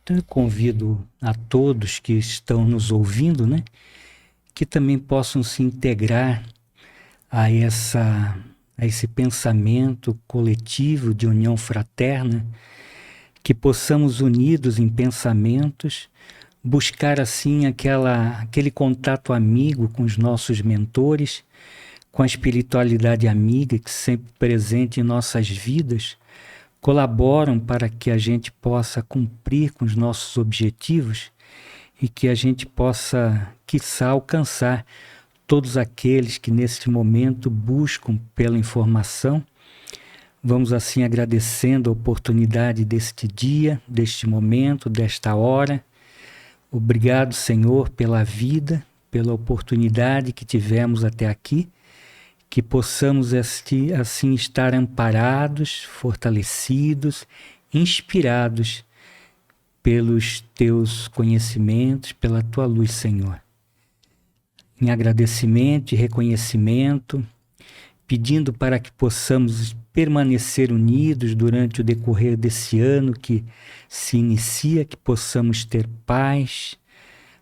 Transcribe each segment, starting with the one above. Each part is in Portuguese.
Então eu convido a todos que estão nos ouvindo, né, que também possam se integrar a esse pensamento coletivo de união fraterna, que possamos, unidos em pensamentos, buscar assim aquele contato amigo com os nossos mentores, com a espiritualidade amiga que sempre presente em nossas vidas, colaboram para que a gente possa cumprir com os nossos objetivos e que a gente possa, quiçá, alcançar todos aqueles que neste momento buscam pela informação. Vamos assim agradecendo a oportunidade deste dia, deste momento, desta hora. Obrigado, Senhor, pela vida, pela oportunidade que tivemos até aqui, que possamos assim estar amparados, fortalecidos, inspirados pelos teus conhecimentos, pela tua luz, Senhor. Em agradecimento e reconhecimento, pedindo para que possamos permanecer unidos durante o decorrer desse ano que se inicia, que possamos ter paz,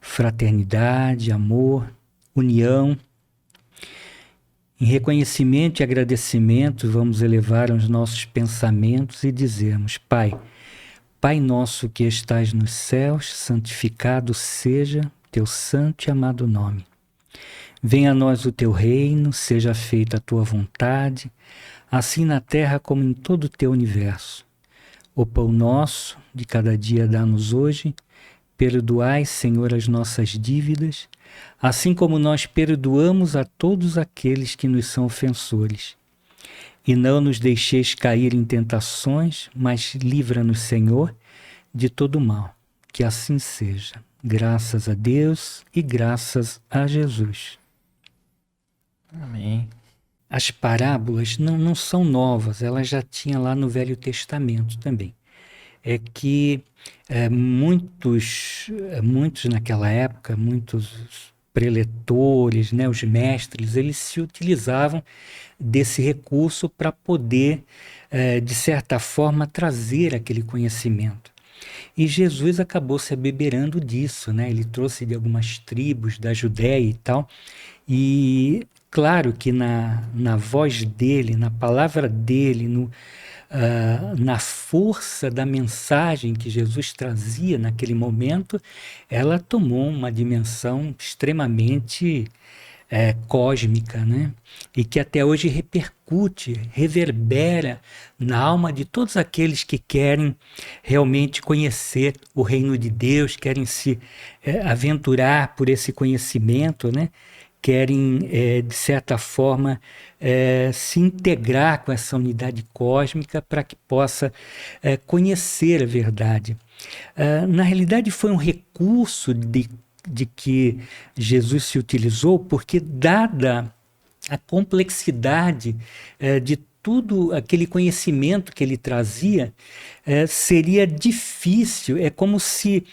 fraternidade, amor, união. Em reconhecimento e agradecimento, vamos elevar os nossos pensamentos e dizermos: Pai, Pai nosso que estás nos céus, santificado seja teu santo e amado nome. Venha a nós o teu reino, seja feita a tua vontade, assim na terra como em todo o teu universo. O pão nosso de cada dia dá-nos hoje, perdoai, Senhor, as nossas dívidas, assim como nós perdoamos a todos aqueles que nos são ofensores. E não nos deixeis cair em tentações, mas livra-nos, Senhor, de todo mal. Que assim seja. Graças a Deus e graças a Jesus. Amém. As parábolas não são novas, elas já tinham lá no Velho Testamento também. É que muitos naquela época, muitos preletores, né, os mestres, eles se utilizavam desse recurso para poder, de certa forma, trazer aquele conhecimento. E Jesus acabou se abeberando disso, né? Ele trouxe de algumas tribos da Judéia e tal, e claro que na voz dele, na palavra dele, na força da mensagem que Jesus trazia naquele momento, ela tomou uma dimensão extremamente cósmica, né? E que até hoje repercute, reverbera na alma de todos aqueles que querem realmente conhecer o reino de Deus, querem se aventurar por esse conhecimento, né? Querem, de certa forma, se integrar com essa unidade cósmica para que possa conhecer a verdade. Na realidade, foi um recurso de que Jesus se utilizou, porque dada a complexidade de tudo aquele conhecimento que ele trazia, seria difícil, é como se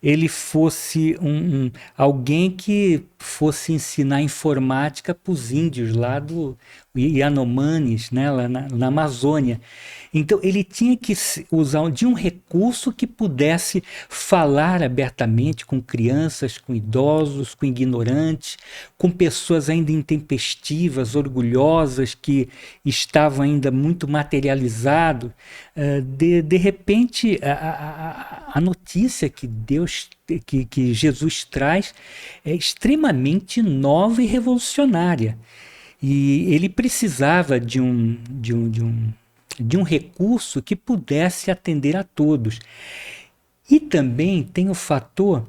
ele fosse alguém que fosse ensinar informática para os índios lá do Yanomamis, né, lá na Amazônia. Então ele tinha que usar de um recurso que pudesse falar abertamente com crianças, com idosos, com ignorantes, com pessoas ainda intempestivas, orgulhosas, que estavam ainda muito materializados. De repente, a notícia que que Jesus traz é extremamente nova e revolucionária. E ele precisava de um recurso que pudesse atender a todos. E também tem o fator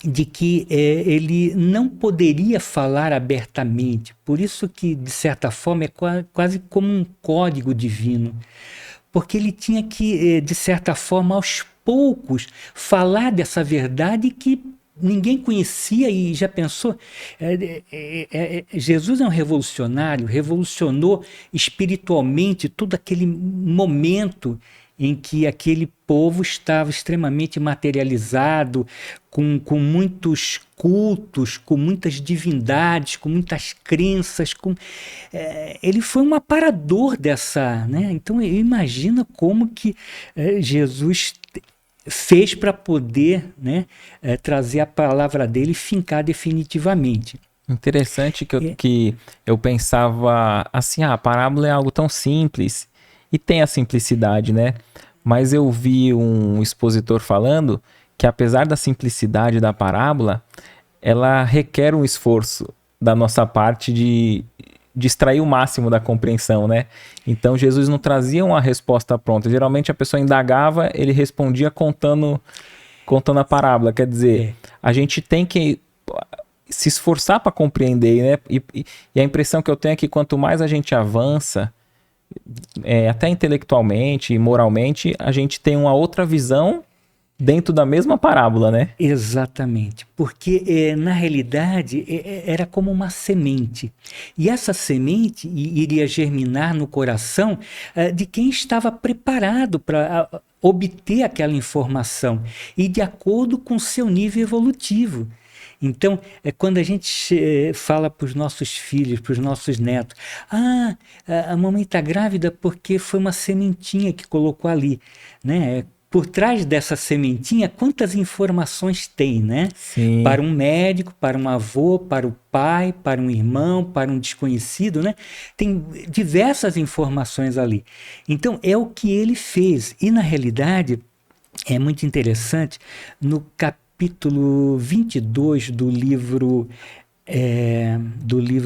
de que ele não poderia falar abertamente, por isso que, de certa forma, é quase como um código divino, porque ele tinha que, de certa forma, aos poucos, falar dessa verdade que ninguém conhecia. E já pensou? Jesus é um revolucionário, revolucionou espiritualmente todo aquele momento em que aquele povo estava extremamente materializado, com muitos cultos, com muitas divindades, com muitas crenças. Ele foi um aparador dessa, né? Então imagina como que Jesus fez para poder, né, trazer a palavra dele e fincar definitivamente. Interessante que eu pensava assim, a parábola é algo tão simples, e tem a simplicidade, né? Mas eu vi um expositor falando que apesar da simplicidade da parábola, ela requer um esforço da nossa parte de extrair o máximo da compreensão, né? Então Jesus não trazia uma resposta pronta. Geralmente a pessoa indagava, ele respondia contando a parábola. Quer dizer, É, a gente tem que se esforçar para compreender, né? E a impressão que eu tenho é que quanto mais a gente avança, até intelectualmente e moralmente, a gente tem uma outra visão dentro da mesma parábola, né? exatamente, porque na realidade era como uma semente, e essa semente iria germinar no coração de quem estava preparado para obter aquela informação e de acordo com seu nível evolutivo. Então, quando a gente fala para os nossos filhos, para os nossos netos, a mamãe está grávida porque foi uma sementinha que colocou ali, né? Por trás dessa sementinha, quantas informações tem, né? Sim. Para um médico, para um avô, para o pai, para um irmão, para um desconhecido, né? Tem diversas informações ali. Então, é o que ele fez. E, na realidade, é muito interessante, no capítulo 22 do livro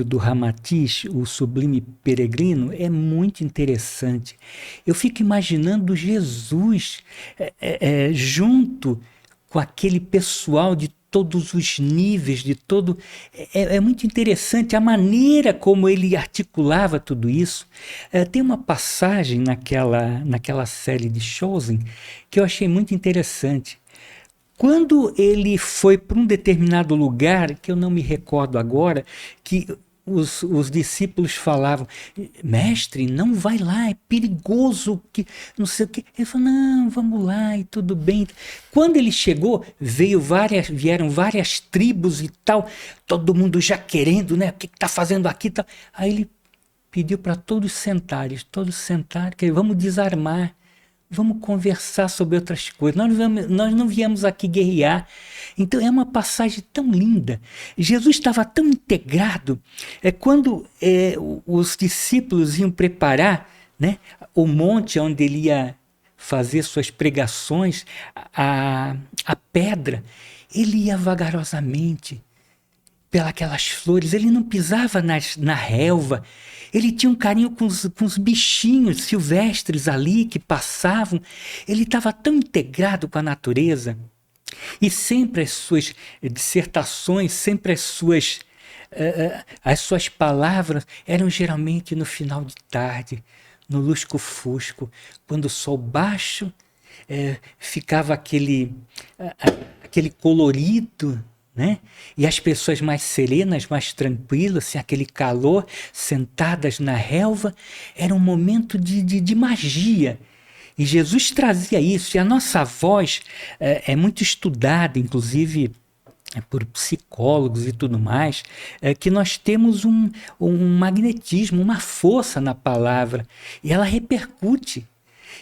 do Ramatiz, O Sublime Peregrino, é muito interessante. Eu fico imaginando Jesus junto com aquele pessoal de todos os níveis, de todo. É muito interessante a maneira como ele articulava tudo isso. Tem uma passagem naquela série de Chosen que eu achei muito interessante. Quando ele foi para um determinado lugar, que eu não me recordo agora, que os discípulos falavam, mestre, não vai lá, é perigoso, que não sei o quê. Ele falou, não, vamos lá e tudo bem. Quando ele chegou, vieram várias tribos e tal, todo mundo já querendo, né? O que está fazendo aqui? Tal. Aí ele pediu para todos sentarem, que vamos desarmar. Vamos conversar sobre outras coisas. Nós não viemos aqui guerrear. Então é uma passagem tão linda. Jesus estava tão integrado. Quando os discípulos iam preparar, né, o monte onde ele ia fazer suas pregações, a pedra, ele ia vagarosamente pelas flores, ele não pisava na relva, ele tinha um carinho com os bichinhos silvestres ali que passavam, ele estava tão integrado com a natureza, e sempre as suas dissertações, sempre as suas palavras eram geralmente no final de tarde, no lusco-fusco, quando o sol baixo ficava aquele colorido, né? E as pessoas mais serenas, mais tranquilas, sem aquele calor, sentadas na relva, era um momento de magia. E Jesus trazia isso, e a nossa voz é muito estudada, inclusive por psicólogos e tudo mais, que nós temos um magnetismo, uma força na palavra, e ela repercute.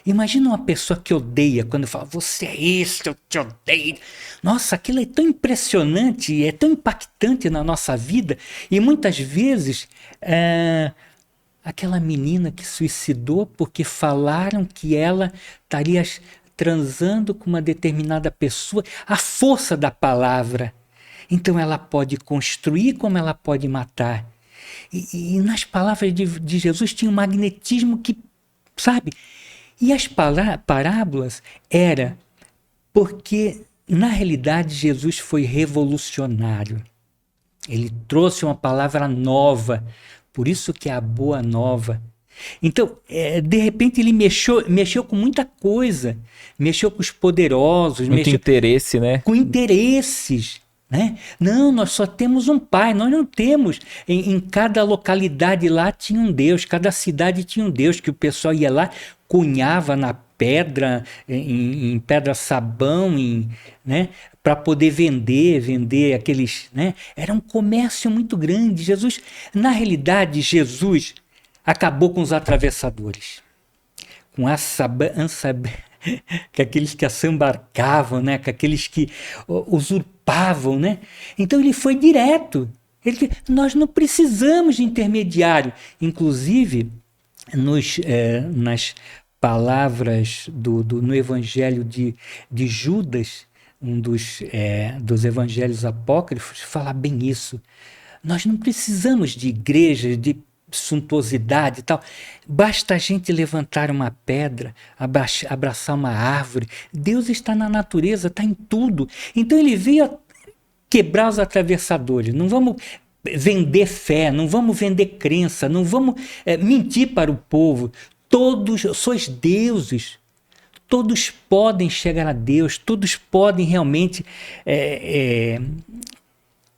Imagina uma pessoa que odeia, quando fala, você é isso, eu te odeio. Nossa, aquilo é tão impressionante, é tão impactante na nossa vida. E muitas vezes, aquela menina que suicidou porque falaram que ela estaria transando com uma determinada pessoa, a força da palavra. Então ela pode construir como ela pode matar. E nas palavras de Jesus tinha um magnetismo que, sabe... E as parábolas era porque, na realidade, Jesus foi revolucionário. Ele trouxe uma palavra nova, por isso que é a boa nova. Então, de repente, ele mexeu com muita coisa, mexeu com os poderosos, Muito interesse, né? com interesses. Né? Não, nós só temos um pai, nós não temos. Em cada localidade lá tinha um Deus, cada cidade tinha um Deus, que o pessoal ia lá, cunhava na pedra, em pedra sabão, né? Para poder vender aqueles. Né? Era um comércio muito grande. Jesus, na realidade, Jesus acabou com os atravessadores. Com com aqueles que assambarcavam, né? Com aqueles que usurpavam, né? Então ele foi direto. Nós não precisamos de intermediário. Inclusive, nas palavras no Evangelho de Judas, um dos evangelhos apócrifos, fala bem isso. Nós não precisamos de igrejas, de suntuosidade e tal. Basta a gente levantar uma pedra, abraçar uma árvore. Deus está na natureza, está em tudo. Então ele veio quebrar os atravessadores. Não vamos vender fé, não vamos vender crença, não vamos mentir para o povo. Todos sois deuses. Todos podem chegar a Deus, todos podem realmente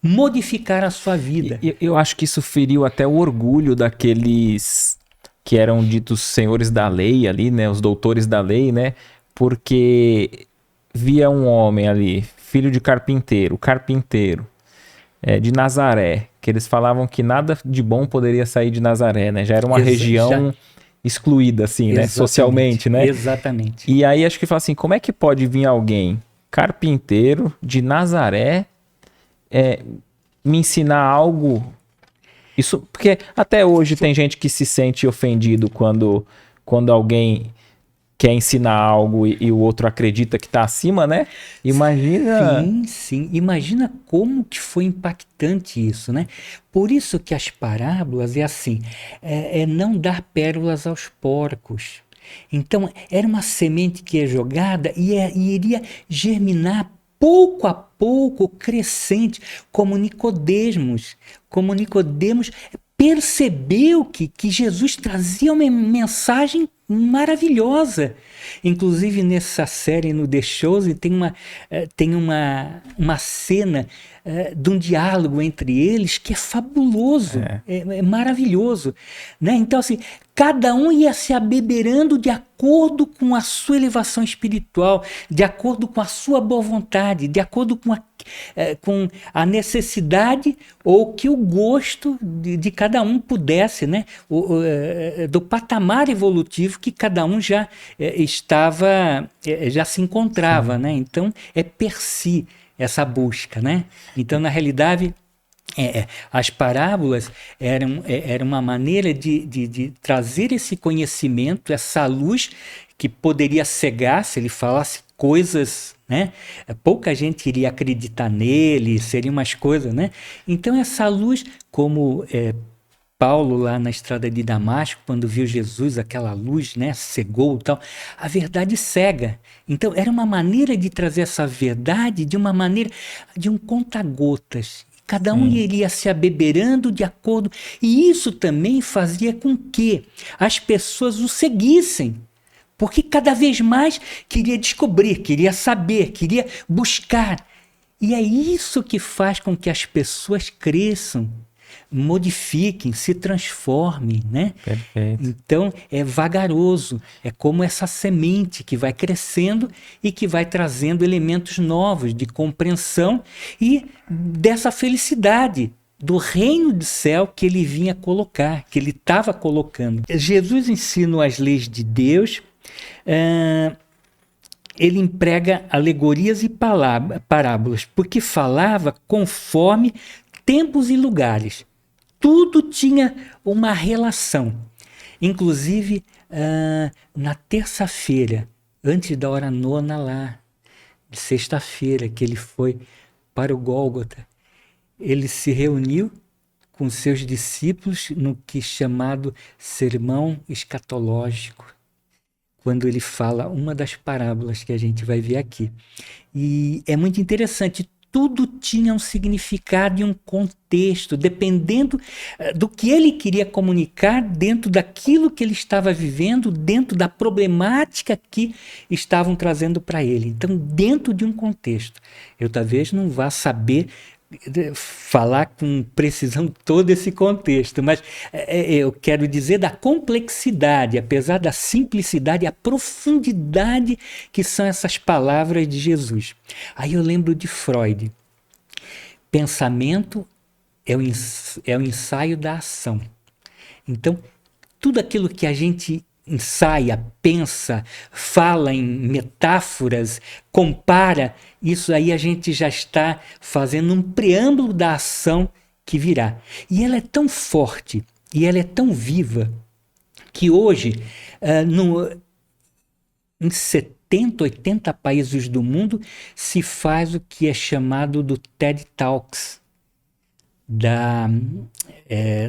modificar a sua vida. Eu acho que isso feriu até o orgulho daqueles que eram ditos senhores da lei ali, né? Os doutores da lei, né? Porque via um homem ali, filho de carpinteiro, de Nazaré, que eles falavam que nada de bom poderia sair de Nazaré, né? Já era uma região excluída, assim, né? Socialmente, né? Exatamente. E aí acho que fala assim, como é que pode vir alguém carpinteiro de Nazaré me ensinar algo? Isso, porque até hoje tem gente que se sente ofendido quando alguém quer ensinar algo e o outro acredita que está acima, né? Imagina... Sim. Imagina como que foi impactante isso, né? Por isso que as parábolas é assim, não dar pérolas aos porcos. Então, era uma semente que é jogada e iria germinar pouco a pouco, crescente, como Nicodemos percebeu que Jesus trazia uma mensagem maravilhosa. Inclusive nessa série no The Chosen tem uma cena de um diálogo entre eles que é fabuloso, é maravilhoso, né? Então assim, cada um ia se abeberando de acordo com a sua elevação espiritual, de acordo com a sua boa vontade, de acordo com a necessidade ou que o gosto de cada um pudesse, né? Do patamar evolutivo que cada um já já se encontrava, né? Então é per si essa busca, né? Então na realidade as parábolas eram uma maneira de trazer esse conhecimento, essa luz que poderia cegar se ele falasse coisas, né? Pouca gente iria acreditar nele, seriam umas coisas, né? Então essa luz, como Paulo lá na estrada de Damasco, quando viu Jesus, aquela luz, né, cegou e tal, a verdade cega. Então era uma maneira de trazer essa verdade de uma maneira, de um conta-gotas. Cada um iria se abeberando de acordo, e isso também fazia com que as pessoas o seguissem, porque cada vez mais queria descobrir, queria saber, queria buscar. E é isso que faz com que as pessoas cresçam, modifiquem, se transformem, né? Perfeito. Então é vagaroso, é como essa semente que vai crescendo e que vai trazendo elementos novos de compreensão e dessa felicidade do reino do céu que ele vinha colocar, que ele estava colocando. Jesus ensina as leis de Deus, ele emprega alegorias e parábolas, porque falava conforme tempos e lugares. Tudo tinha uma relação. Inclusive, na terça-feira, antes da hora nona lá, de sexta-feira, que ele foi para o Gólgota, ele se reuniu com seus discípulos no que é chamado sermão escatológico, quando ele fala uma das parábolas que a gente vai ver aqui. E é muito interessante, tudo tinha um significado e um contexto, dependendo do que ele queria comunicar dentro daquilo que ele estava vivendo, dentro da problemática que estavam trazendo para ele. Então, dentro de um contexto. Eu talvez não vá saber falar com precisão todo esse contexto, mas eu quero dizer da complexidade, apesar da simplicidade, a profundidade que são essas palavras de Jesus. Aí eu lembro de Freud. Pensamento é o ensaio da ação. Então, tudo aquilo que a gente ensaia, pensa, fala em metáforas, compara, isso aí a gente já está fazendo um preâmbulo da ação que virá. E ela é tão forte, e ela é tão viva, que hoje, em 70, 80 países do mundo, se faz o que é chamado do TED Talks,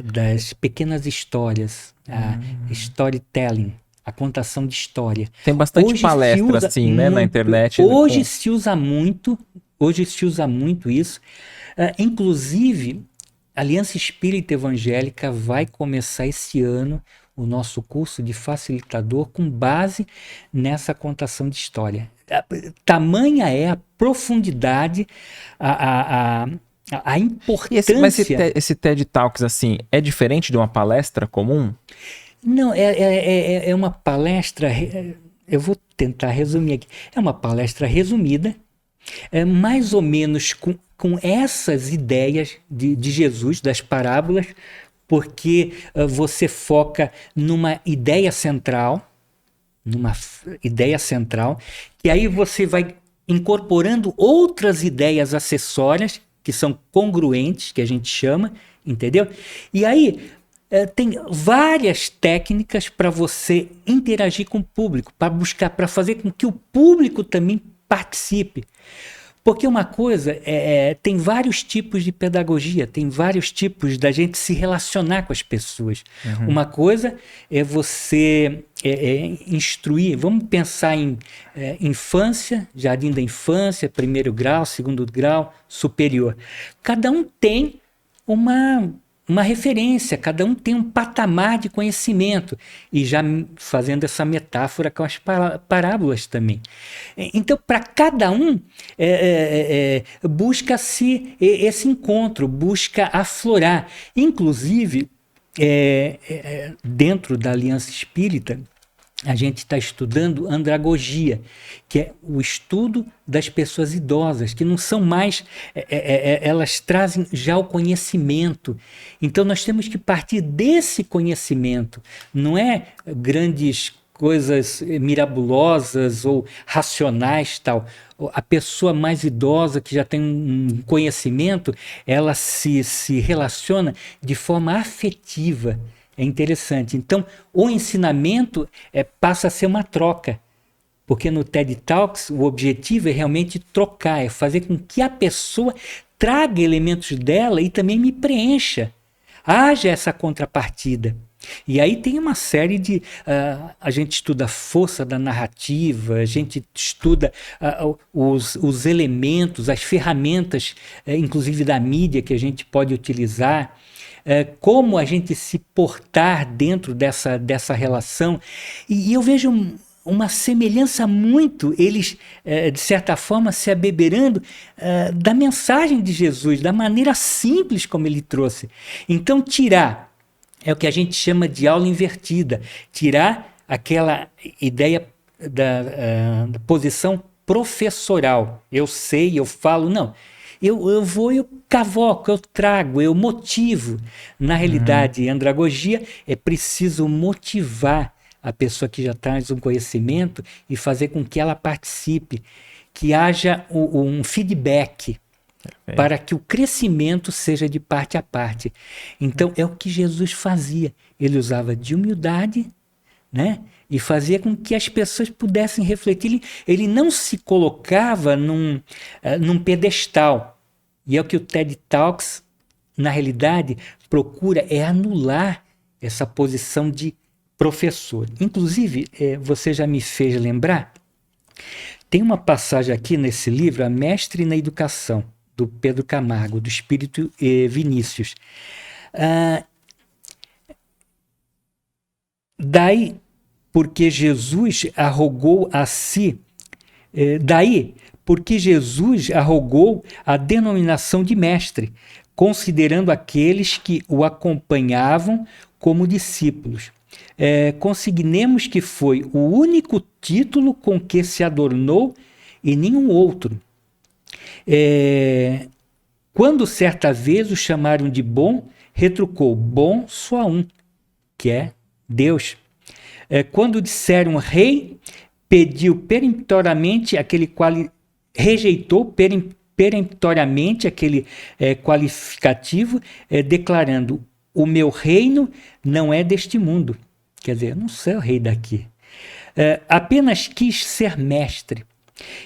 das pequenas histórias, a storytelling, a contação de história. Tem bastante palestra assim, né, na internet. Hoje se usa muito isso. Inclusive, a Aliança Espírita Evangélica vai começar esse ano o nosso curso de facilitador com base nessa contação de história. Tamanha é a profundidade, a importância... Mas esse TED Talks, assim, é diferente de uma palestra comum? Não, é uma palestra... Eu vou tentar resumir aqui. É uma palestra resumida, mais ou menos com essas ideias de Jesus, das parábolas, porque você foca numa ideia central, que aí você vai incorporando outras ideias acessórias, que são congruentes, que a gente chama, entendeu? E aí tem várias técnicas para você interagir com o público, para fazer com que o público também participe. Porque uma coisa, tem vários tipos de pedagogia, tem vários tipos da gente se relacionar com as pessoas. Uhum. Uma coisa é você instruir, vamos pensar em infância, jardim da infância, primeiro grau, segundo grau, superior. Cada um tem uma referência, cada um tem um patamar de conhecimento, e já fazendo essa metáfora com as parábolas também. Então, para cada um, busca-se esse encontro, busca aflorar. Inclusive, dentro da Aliança Espírita, a gente está estudando andragogia, que é o estudo das pessoas idosas, que não são mais... elas trazem já o conhecimento. Então, nós temos que partir desse conhecimento. Não é grandes coisas mirabolosas ou racionais, tal. A pessoa mais idosa, que já tem um conhecimento, ela se relaciona de forma afetiva. É interessante. Então, o ensinamento passa a ser uma troca. Porque no TED Talks, o objetivo é realmente trocar, é fazer com que a pessoa traga elementos dela e também me preencha. Haja essa contrapartida. E aí tem uma série de... a gente estuda a força da narrativa, a gente estuda os elementos, as ferramentas, inclusive da mídia, que a gente pode utilizar, como a gente se portar dentro dessa relação. E eu vejo uma semelhança muito, eles, de certa forma, se abeberando da mensagem de Jesus, da maneira simples como ele trouxe. Então, tirar é o que a gente chama de aula invertida, tirar aquela ideia da posição professoral. Eu sei, eu falo, não. Eu vou, eu cavoco, eu trago, eu motivo. Na realidade, andragogia é preciso motivar a pessoa que já traz um conhecimento e fazer com que ela participe, que haja um feedback para que o crescimento seja de parte a parte. Então, é o que Jesus fazia. Ele usava de humildade, né? E fazia com que as pessoas pudessem refletir. Ele não se colocava num pedestal. E é o que o TED Talks, na realidade, procura anular essa posição de professor. Inclusive, você já me fez lembrar, tem uma passagem aqui nesse livro, A Mestre na Educação, do Pedro Camargo, do Espírito Vinícius. Daí, porque Jesus arrogou a si, porque Jesus arrogou a denominação de mestre, considerando aqueles que o acompanhavam como discípulos. Consignemos que foi o único título com que se adornou e nenhum outro. Quando certa vez o chamaram de bom, retrucou: bom só um, que é Deus. Quando disseram rei, pediu peremptoriamente rejeitou peremptoriamente aquele qualificativo, declarando: o meu reino não é deste mundo. Quer dizer, eu não sou o rei daqui. Apenas quis ser mestre.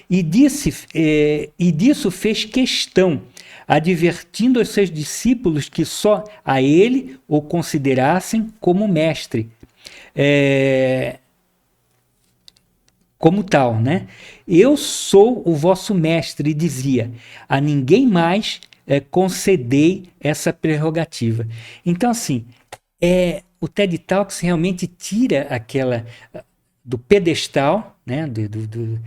E disso fez questão, advertindo aos seus discípulos que só a ele o considerassem como mestre. Como tal, né? Eu sou o vosso mestre, dizia. A ninguém mais concedei essa prerrogativa. Então, assim, o TED Talks realmente tira aquela do pedestal, né? do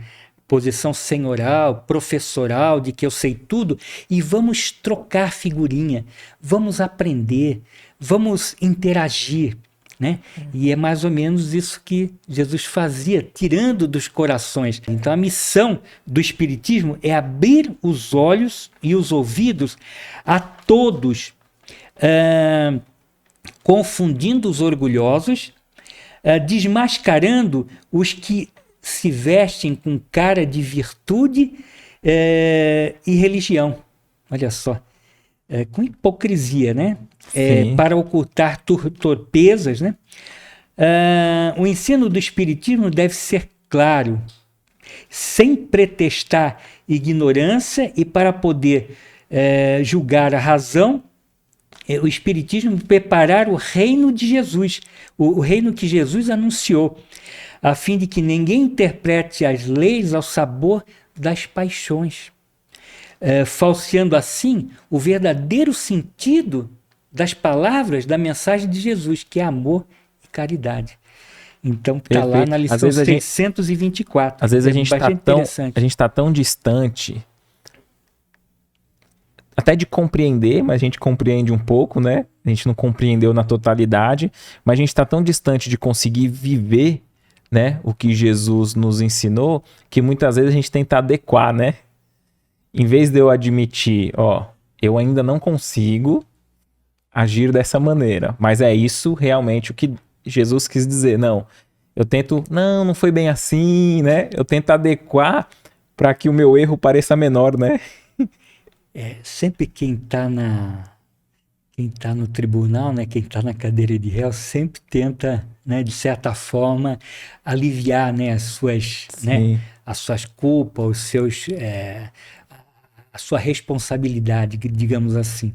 posição senhoral, professoral, de que eu sei tudo, e vamos trocar figurinha, vamos aprender, vamos interagir, né? E é mais ou menos isso que Jesus fazia, tirando dos corações. Então a missão do Espiritismo é abrir os olhos e os ouvidos a todos, confundindo os orgulhosos, desmascarando os que se vestem com cara de virtude e religião. Olha só, com hipocrisia, né? Para ocultar torpezas, né? O ensino do Espiritismo deve ser claro, sem pretextar ignorância, e para poder julgar a razão, o Espiritismo preparar o reino de Jesus, o reino que Jesus anunciou, a fim de que ninguém interprete as leis ao sabor das paixões, falseando assim o verdadeiro sentido das palavras da mensagem de Jesus, que é amor e caridade. Então está lá na lição 624. Às vezes a gente está tão distante até de compreender, mas a gente compreende um pouco, né? A gente não compreendeu na totalidade, mas a gente está tão distante de conseguir viver, né, o que Jesus nos ensinou, que muitas vezes a gente tenta adequar, né? Em vez de eu admitir, eu ainda não consigo agir dessa maneira, mas é isso realmente o que Jesus quis dizer. Não, eu tento, não foi bem assim, né? Eu tento adequar para que o meu erro pareça menor, né? Sempre quem está no tribunal, né, quem está na cadeira de réu, sempre tenta, né, de certa forma, aliviar, né, as suas culpas, a sua responsabilidade, digamos assim.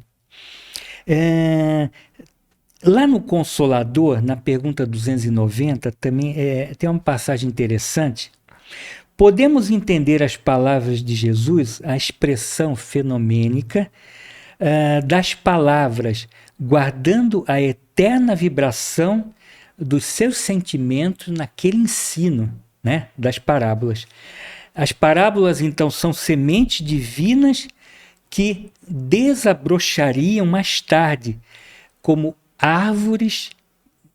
Lá no Consolador, na pergunta 290, também tem uma passagem interessante. Podemos entender as palavras de Jesus, a expressão fenomênica das palavras, guardando a eterna vibração dos seus sentimentos naquele ensino, né, das parábolas. As parábolas, então, são sementes divinas que desabrochariam mais tarde como árvores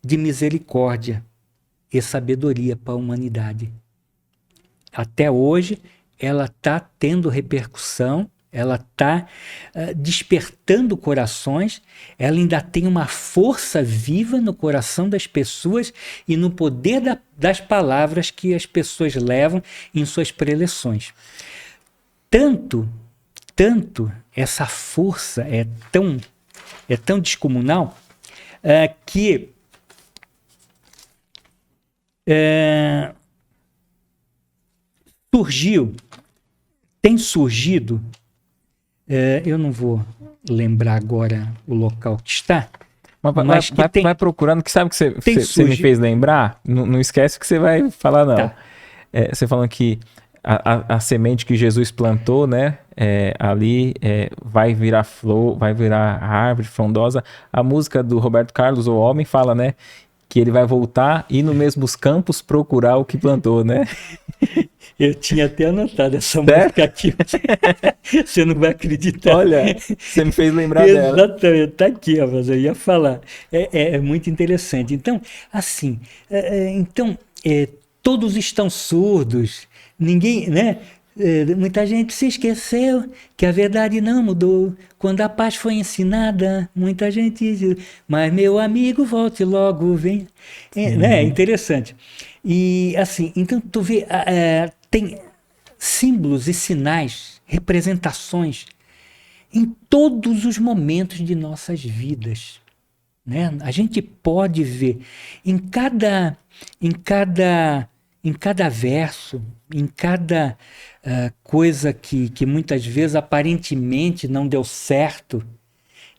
de misericórdia e sabedoria para a humanidade. Até hoje, ela está tendo repercussão, ela está despertando corações, ela ainda tem uma força viva no coração das pessoas e no poder das palavras que as pessoas levam em suas preleções. Tanto essa força é tão descomunal que tem surgido, eu não vou lembrar agora o local que está, mas vai procurando, que sabe que você me fez lembrar? Não esquece que você vai falar, não. Tá. Você falando que a semente que Jesus plantou, né, ali vai virar flor, vai virar árvore frondosa. A música do Roberto Carlos, O Homem, fala, né, que ele vai voltar e nos mesmos campos procurar o que plantou, né? Eu tinha até anotado essa música aqui. Você não vai acreditar. Olha, você me fez lembrar dela. Exatamente, está aqui, mas eu ia falar. É muito interessante. Então, assim, todos estão surdos, ninguém, né? Muita gente se esqueceu que a verdade não mudou. Quando a paz foi ensinada, muita gente diz, mas meu amigo, volte logo, vem. Né? É Sim. interessante. E assim, então tu vê, tem símbolos e sinais, representações em todos os momentos de nossas vidas, né? A gente pode ver em em cada, em cada verso, em cada coisa que muitas vezes aparentemente não deu certo,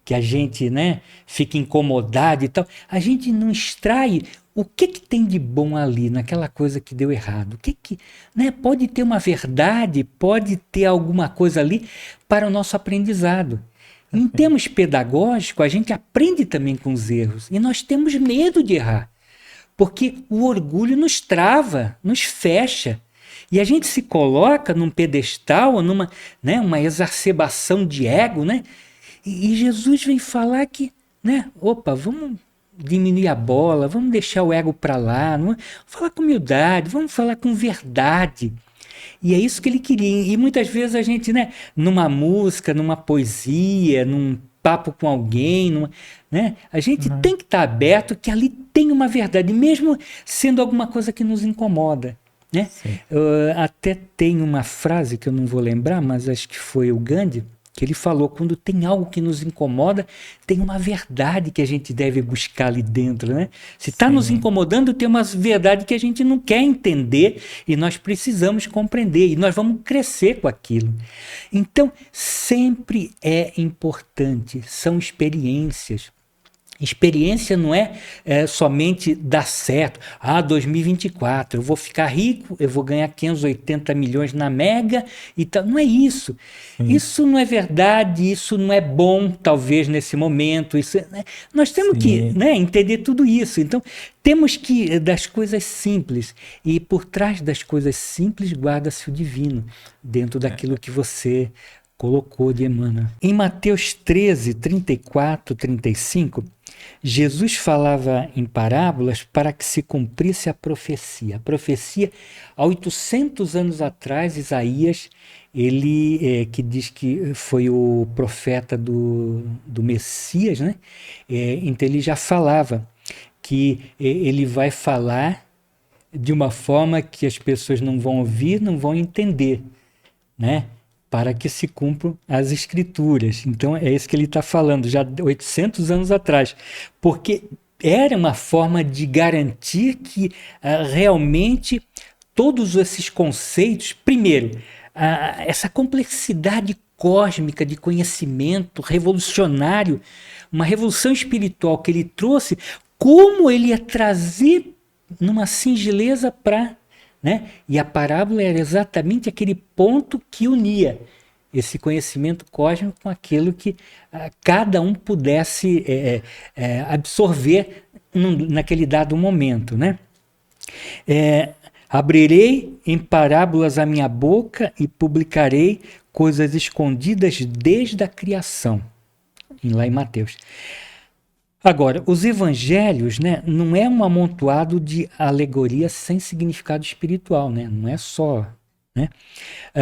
que a gente, né, fica incomodado e tal, a gente não extrai o que tem de bom ali naquela coisa que deu errado. Né, pode ter uma verdade, pode ter alguma coisa ali para o nosso aprendizado. Em termos pedagógicos, a gente aprende também com os erros e nós temos medo de errar, porque o orgulho nos trava, nos fecha. E a gente se coloca num pedestal, ou numa, né, uma exacerbação de ego, né? E Jesus vem falar que, né, opa, vamos diminuir a bola, vamos deixar o ego para lá, vamos falar com humildade, vamos falar com verdade. E é isso que ele queria. E muitas vezes a gente, né, numa música, numa poesia, num papo com alguém, né, a gente Uhum. tem que estar aberto que ali tem uma verdade, mesmo sendo alguma coisa que nos incomoda. Né? Sim. Até tem uma frase que eu não vou lembrar, mas acho que foi o Gandhi, que ele falou, quando tem algo que nos incomoda, tem uma verdade que a gente deve buscar ali dentro, né? Se está nos Sim. incomodando, tem uma verdade que a gente não quer entender e nós precisamos compreender e nós vamos crescer com aquilo. Então, sempre é importante, são experiências. Experiência não é somente dar certo. 2024, eu vou ficar rico, eu vou ganhar 580 milhões na Mega e tal. Não é isso. Sim. Isso não é verdade, isso não é bom, talvez, nesse momento. Né? Nós temos que, Sim. né, entender tudo isso. Então, temos que, das coisas simples, e por trás das coisas simples guarda-se o divino, dentro daquilo que você colocou de Emmanuel. Em Mateus 13, 34, 35, Jesus falava em parábolas para que se cumprisse a profecia. A profecia, há 800 anos atrás, Isaías, ele que diz que foi o profeta do Messias, né? Então ele já falava que ele vai falar de uma forma que as pessoas não vão ouvir, não vão entender, né? Para que se cumpram as escrituras. Então é isso que ele está falando, já 800 anos atrás. Porque era uma forma de garantir que realmente todos esses conceitos, primeiro, essa complexidade cósmica de conhecimento revolucionário, uma revolução espiritual que ele trouxe, como ele ia trazer numa singeleza para, né? E a parábola era exatamente aquele ponto que unia esse conhecimento cósmico com aquilo que cada um pudesse absorver naquele dado momento, né? Abrirei em parábolas a minha boca e publicarei coisas escondidas desde a criação, lá em Mateus. Agora, os evangelhos, né, não é um amontoado de alegorias sem significado espiritual, né? Não é só, né?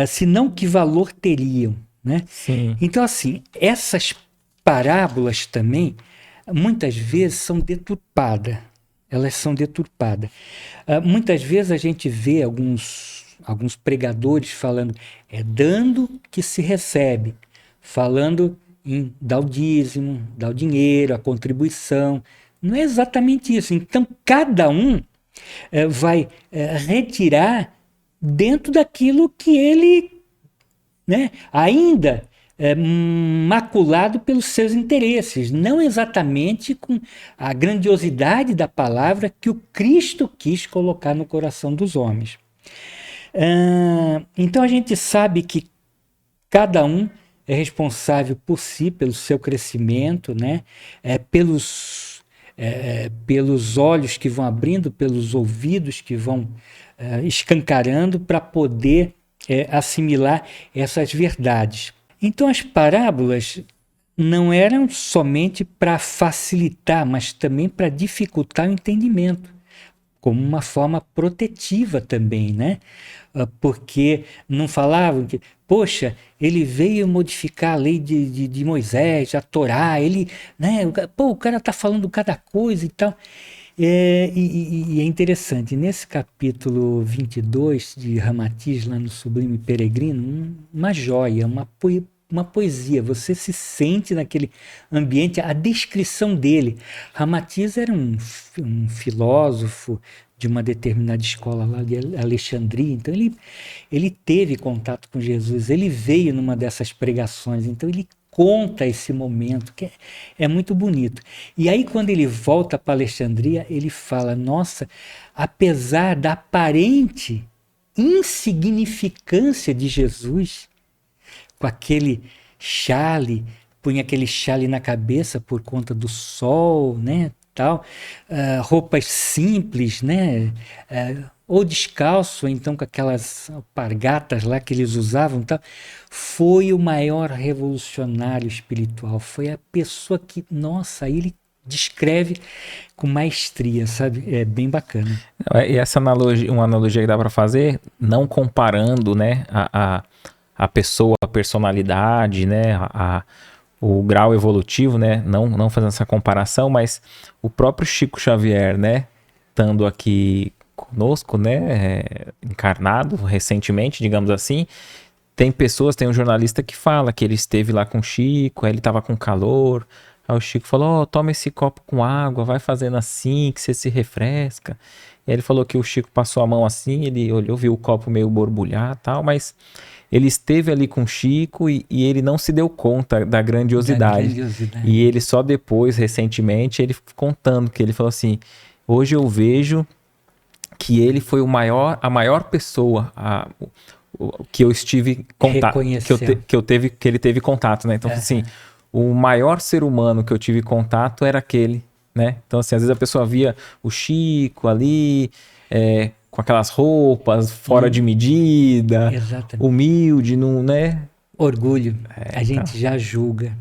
Senão que valor teriam, né? Sim. Então, assim, essas parábolas também, muitas vezes são deturpadas. Elas são deturpadas. Muitas vezes a gente vê alguns pregadores falando, é dando que se recebe, falando em dar o dízimo, dar o dinheiro, a contribuição. Não é exatamente isso. Então, cada um vai retirar dentro daquilo que ele, né, ainda maculado pelos seus interesses, não exatamente com a grandiosidade da palavra que o Cristo quis colocar no coração dos homens. Então a gente sabe que cada um é responsável por si, pelo seu crescimento, né? Pelos olhos que vão abrindo, pelos ouvidos que vão escancarando para poder assimilar essas verdades. Então as parábolas não eram somente para facilitar, mas também para dificultar o entendimento. como uma forma protetiva também, né? Porque não falavam que, poxa, ele veio modificar a lei de Moisés, a Torá, ele, né? O cara tá falando cada coisa e tal. E é interessante, nesse capítulo 22 de Ramatiz, lá no Sublime Peregrino, uma joia, uma poesia, você se sente naquele ambiente, a descrição dele. Ramatiz era um filósofo de uma determinada escola lá de Alexandria, então ele teve contato com Jesus, ele veio numa dessas pregações, então ele conta esse momento, que é muito bonito. E aí, quando ele volta para Alexandria, ele fala, nossa, apesar da aparente insignificância de Jesus, com aquele chale, punha aquele chale na cabeça por conta do sol, né, tal, roupas simples, né, ou descalço, ou então com aquelas alpargatas lá que eles usavam, tal, foi o maior revolucionário espiritual, foi a pessoa que, nossa, ele descreve com maestria, sabe? É bem bacana. E essa analogia, uma analogia que dá para fazer, não comparando, né, a pessoa, a personalidade, né, o grau evolutivo, né, não fazendo essa comparação, mas o próprio Chico Xavier, né, estando aqui conosco, né, encarnado recentemente, digamos assim, tem um jornalista que fala que ele esteve lá com o Chico, aí ele estava com calor, aí o Chico falou, toma esse copo com água, vai fazendo assim, que você se refresca. E aí ele falou que o Chico passou a mão assim, ele olhou, viu o copo meio borbulhar e tal, mas ele esteve ali com o Chico e ele não se deu conta da grandiosidade. E ele só depois, recentemente, ele contando que ele falou assim, hoje eu vejo que ele foi a maior pessoa que eu estive contato, que ele teve contato, né? Então, assim, o maior ser humano que eu tive contato era aquele, né? Então, assim, às vezes a pessoa via o Chico ali, com aquelas roupas fora de medida, humilde, não, né? Orgulho, a gente já julga,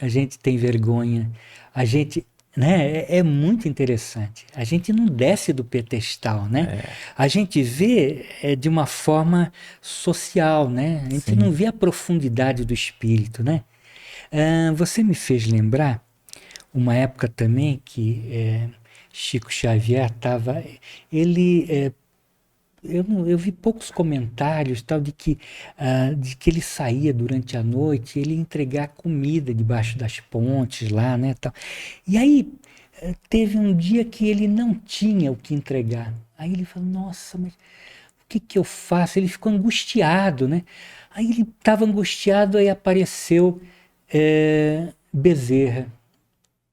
a gente tem vergonha, a gente, né? É muito interessante. A gente não desce do pedestal, né? A gente vê de uma forma social, né? A gente não vê a profundidade do espírito, né? Você me fez lembrar uma época também que Chico Xavier estava, eu vi poucos comentários tal de que ele saía durante a noite, ele ia entregar comida debaixo das pontes lá, né, tal. E aí teve um dia que ele não tinha o que entregar. Aí ele falou, nossa, mas o que eu faço? Ele ficou angustiado, né? Aí ele estava angustiado, aí apareceu Bezerra.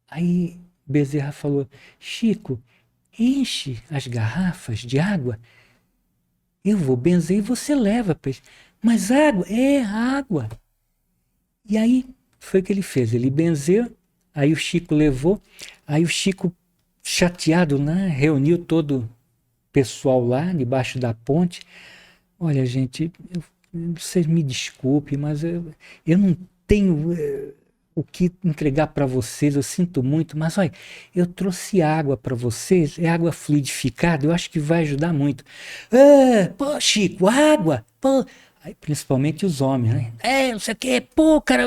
Aí Bezerra falou, Chico, enche as garrafas de água, eu vou benzer e você leva peixe. Mas água? Água. E aí foi o que ele fez. Ele benzeu, aí o Chico levou, aí o Chico, chateado, né, reuniu todo o pessoal lá, debaixo da ponte. Olha, gente, vocês me desculpem, mas eu não tenho o que entregar para vocês, eu sinto muito, mas olha, eu trouxe água para vocês, é água fluidificada, eu acho que vai ajudar muito. Pô, Chico, água, pô. Aí, principalmente os homens, né? Não sei o que, pô, cara,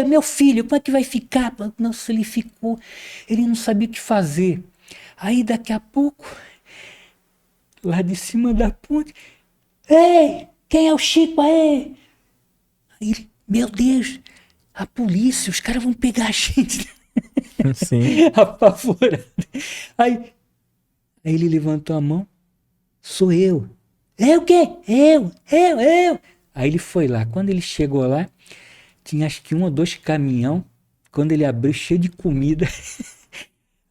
meu filho, como é que vai ficar? Nossa, ele ficou, ele não sabia o que fazer. Aí, daqui a pouco, lá de cima da ponte, ei, quem é o Chico aí? Aí, meu Deus, a polícia, os caras vão pegar a gente. Sim. Apavorado. Aí ele levantou a mão. Sou eu. É o quê? Eu. Aí ele foi lá. Quando ele chegou lá, tinha acho que 1 ou 2 caminhão. Quando ele abriu, cheio de comida.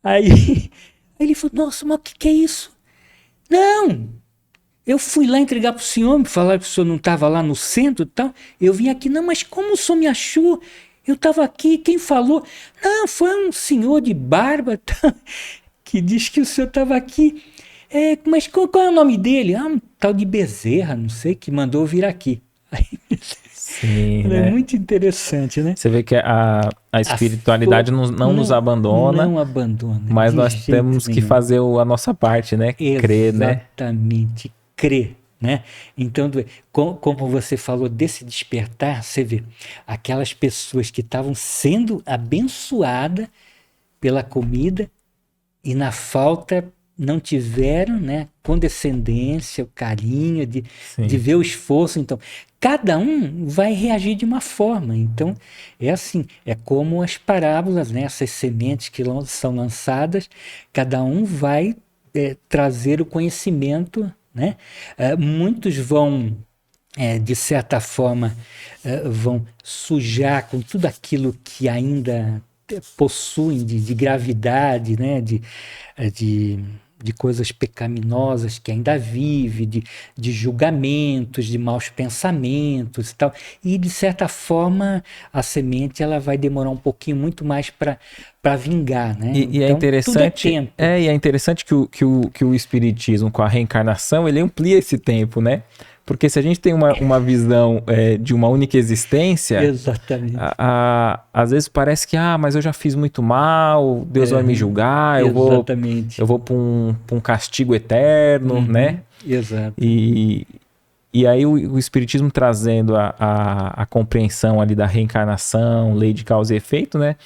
Aí ele falou, nossa, mas o que é isso? Não! Eu fui lá entregar para o senhor, me falaram que o senhor não estava lá no centro e tal. Eu vim aqui, não, mas como o senhor me achou? Eu estava aqui, quem falou? Não, foi um senhor de barba que disse que o senhor estava aqui. Mas qual é o nome dele? Um tal de Bezerra, não sei, que mandou vir aqui. Aí, Sim, Ela é né? muito interessante, né? Você vê que a espiritualidade não nos abandona, não abandona, mas de nós jeito temos que nenhum. fazer a nossa parte, né? Crer, né? Exatamente, crer, né? Então, como você falou desse despertar, você vê aquelas pessoas que estavam sendo abençoadas pela comida e na falta não tiveram, né, condescendência, o carinho de Sim. ver o esforço. Então, cada um vai reagir de uma forma. Então, é assim, é como as parábolas, né, essas sementes que são lançadas, cada um vai trazer o conhecimento, né? Muitos vão de certa forma, vão sujar com tudo aquilo que ainda possuem de gravidade, né? De, de coisas pecaminosas que ainda vive, de julgamentos, de maus pensamentos e tal. E, de certa forma, a semente ela vai demorar um pouquinho muito mais para vingar, né? E é Então, tudo é interessante, tempo. e é interessante que o espiritismo com a reencarnação, ele amplia esse tempo, né? Porque se a gente tem uma visão de uma única existência, Exatamente. às vezes parece que, mas eu já fiz muito mal, Deus vai me julgar, Exatamente. eu vou para um castigo eterno, né? Exato. E aí o espiritismo trazendo a compreensão ali da reencarnação, lei de causa e efeito, né?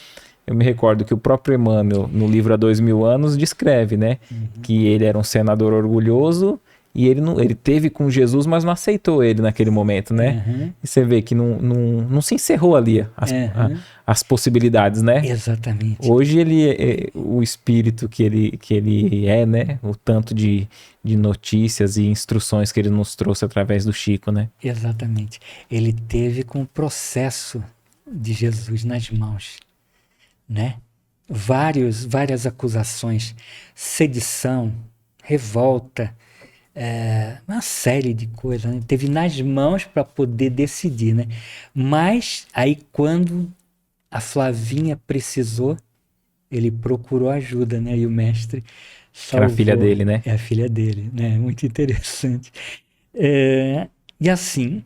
Eu me recordo que o próprio Emmanuel, no livro Há 2000 Anos, descreve, né? Que ele era um senador orgulhoso e ele teve com Jesus, mas não aceitou ele naquele momento, né? Uhum. E você vê que não se encerrou ali as possibilidades, né? Exatamente. Hoje o espírito que ele é, né? O tanto de notícias e instruções que ele nos trouxe através do Chico, né? Exatamente. Ele teve com o processo de Jesus nas mãos, né? Várias acusações, sedição, revolta, uma série de coisas, né? Teve nas mãos para poder decidir, né? Mas aí quando a Flavinha precisou, ele procurou ajuda, né? E o mestre Que era a filha salvou. dele, né? É a filha dele, né? Muito interessante. E assim,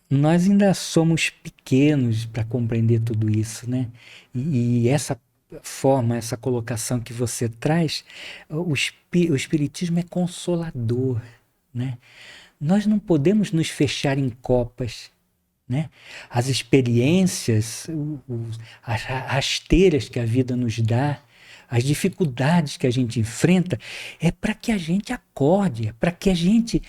nós ainda somos pequenos para compreender tudo isso, né? E essa forma, essa colocação que você traz, o Espiritismo é consolador, né? Nós não podemos nos fechar em copas, né? As experiências, as rasteiras que a vida nos dá, as dificuldades que a gente enfrenta, é para que a gente acorde, é para que a gente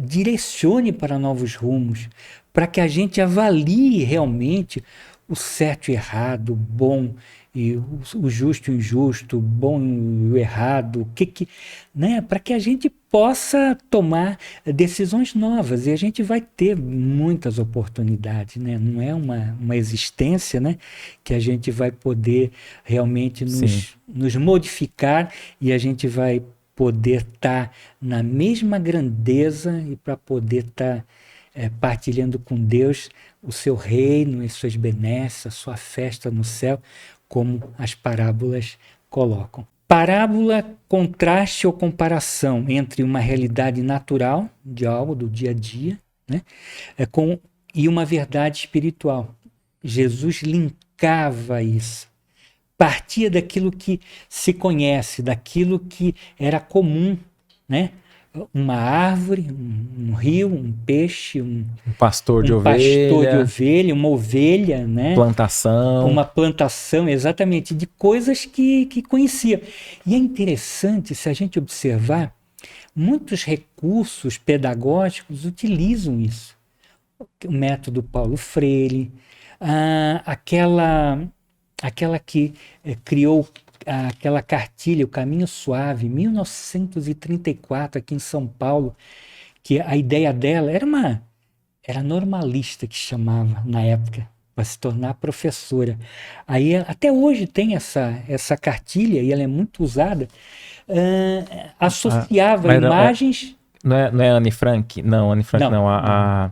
direcione para novos rumos, para que a gente avalie realmente o certo e errado, o bom e o justo e o injusto, o bom e o errado, né? Para que a gente possa tomar decisões novas, e a gente vai ter muitas oportunidades, né? Não é uma existência, né, que a gente vai poder realmente Sim. nos modificar e a gente vai poder estar na mesma grandeza e para poder estar partilhando com Deus o seu reino e suas benesses, a sua festa no céu, como as parábolas colocam. Parábola, contraste ou comparação entre uma realidade natural de algo do dia a dia, né, e uma verdade espiritual. Jesus linkava isso. Partia daquilo que se conhece, daquilo que era comum, né? Uma árvore, um rio, um peixe, Um pastor de pastor de ovelha, ovelha, uma ovelha, né? plantação. Uma plantação, exatamente, de coisas que conhecia. E é interessante, se a gente observar, muitos recursos pedagógicos utilizam isso. O método Paulo Freire, aquela que criou aquela cartilha, O Caminho Suave, em 1934, aqui em São Paulo, que a ideia dela era normalista, que chamava na época, para se tornar professora. Aí até hoje tem essa cartilha, e ela é muito usada, associava Mas imagens... não é Anne Frank? Não, Anne Frank não. A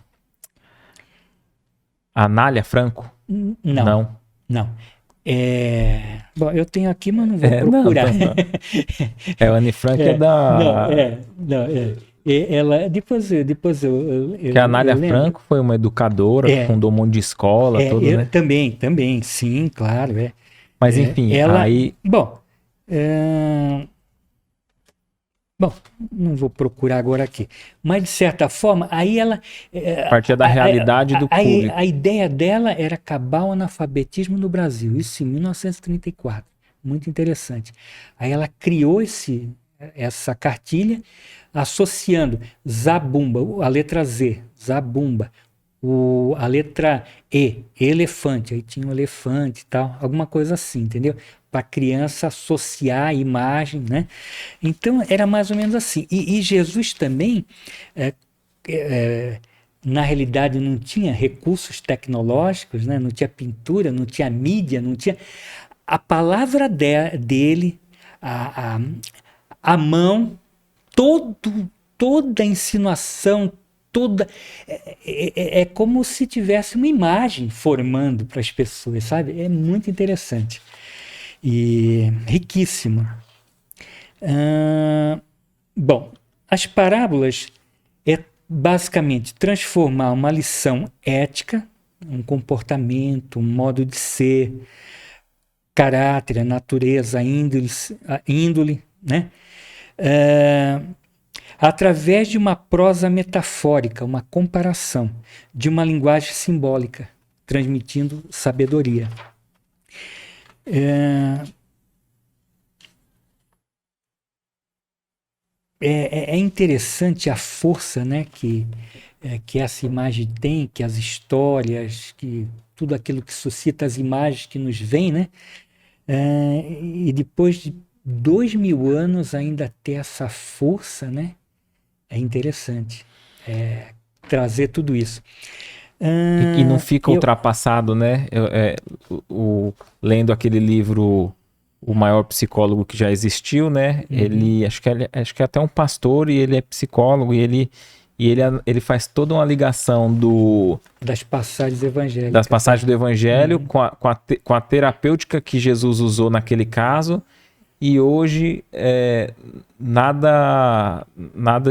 Anália Franco? Não, Não. não. Bom, eu tenho aqui, mas não vou Não, procurar. o Anne Frank é Não, da. não. depois Que a Anália lembro. Franco foi uma educadora, fundou um monte de escola, tudo, né? Também, sim, claro. Mas enfim, Ela, aí... bom, bom, não vou procurar agora aqui. Mas, de certa forma, aí ela... Partia da realidade do público. A ideia dela era acabar o analfabetismo no Brasil, isso em 1934. Muito interessante. Aí ela criou essa cartilha associando Zabumba, a letra Z, Zabumba, a letra E, elefante, aí tinha um elefante e tal, alguma coisa assim, entendeu? Para a criança associar a imagem, né? Então era mais ou menos assim. E Jesus também, na realidade, não tinha recursos tecnológicos, né? Não tinha pintura, não tinha mídia, não tinha. A palavra dele, a mão, toda a insinuação, é como se tivesse uma imagem formando para as pessoas, sabe? É muito interessante e riquíssimo. Bom, as parábolas é basicamente transformar uma lição ética, um comportamento, um modo de ser, caráter, a natureza, a índole, né? Através de uma prosa metafórica, uma comparação, de uma linguagem simbólica, transmitindo sabedoria. É interessante a força, né, que essa imagem tem, que as histórias, que tudo aquilo que suscita as imagens que nos vêm, né? E depois de 2000 anos ainda ter essa força, né? É interessante trazer tudo isso. E não fica ultrapassado, né? Lendo aquele livro O Maior Psicólogo que Já Existiu, né? Ele acho que é até um pastor e ele é psicólogo e ele faz toda uma ligação das passagens evangélicas. Das passagens do evangelho com a terapêutica que Jesus usou naquele caso. E hoje nada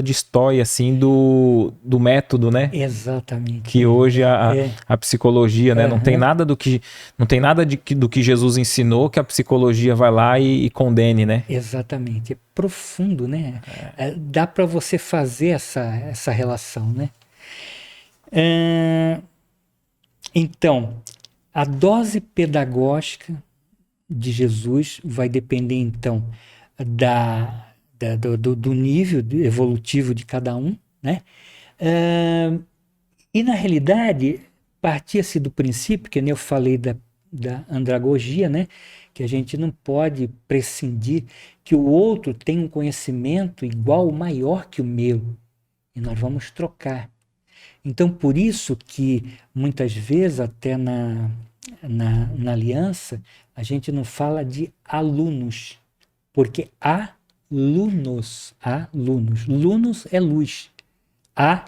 destoia assim do método, né? Exatamente. Que hoje a psicologia, né? Não tem nada do que Jesus ensinou que a psicologia vai lá e condene, né? Exatamente. É profundo, né? Dá para você fazer essa relação, né? Então, a dose pedagógica de Jesus vai depender, então, do nível evolutivo de cada um, né? E, na realidade, partia-se do princípio, que nem eu falei da andragogia, né? Que a gente não pode prescindir que o outro tem um conhecimento igual ou maior que o meu, e nós vamos trocar. Então, por isso que, muitas vezes, até na aliança, a gente não fala de alunos, porque alunos, lunos é luz,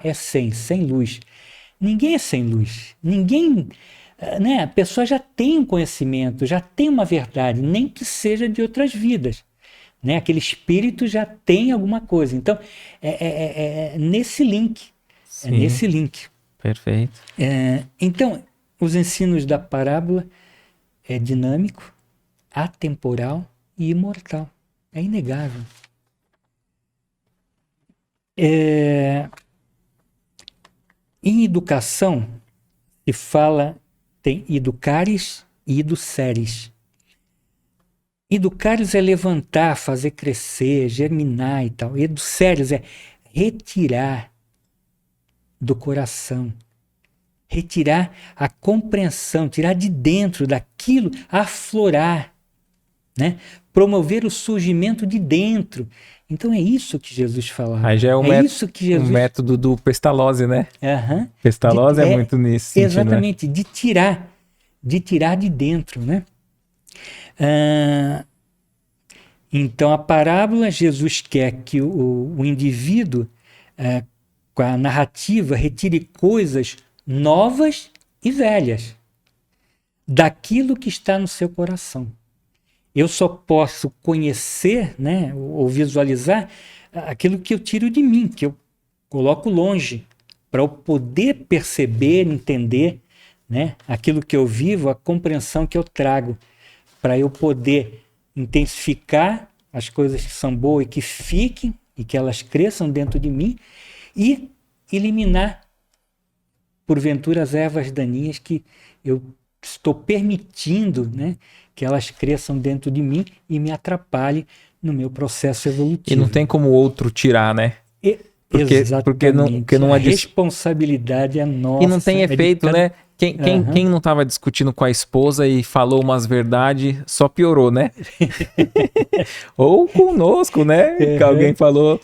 é sem luz. Ninguém é sem luz, ninguém, né? A pessoa já tem um conhecimento, já tem uma verdade, nem que seja de outras vidas, né? Aquele espírito já tem alguma coisa. Então, é nesse link, Sim, nesse link. Perfeito. Então, os ensinos da parábola é dinâmico, atemporal e imortal. É inegável. Em educação, se fala, tem educares e educeres. Educares é levantar, fazer crescer, germinar e tal. Educeres é retirar do coração, retirar a compreensão, tirar de dentro daquilo, aflorar, né? Promover o surgimento de dentro. Então é isso que Jesus falava. Aí já é um método do Pestalozzi, né? Pestalozzi é muito nisso. Exatamente, né? de tirar de dentro, né? Então a parábola, Jesus quer que o indivíduo, com a narrativa, retire coisas novas e velhas daquilo que está no seu coração. Eu só posso conhecer, né, ou visualizar aquilo que eu tiro de mim, que eu coloco longe, para eu poder perceber, entender, né, aquilo que eu vivo, a compreensão que eu trago, para eu poder intensificar as coisas que são boas e que fiquem, e que elas cresçam dentro de mim, e eliminar, porventura, as ervas daninhas que eu estou permitindo, né, que elas cresçam dentro de mim e me atrapalhem no meu processo evolutivo. E não tem como o outro tirar, né? Exatamente. Porque não a é responsabilidade é nossa. E não tem efeito, né? Quem não estava discutindo com a esposa e falou umas verdades, só piorou, né? Ou conosco, né? Que alguém falou,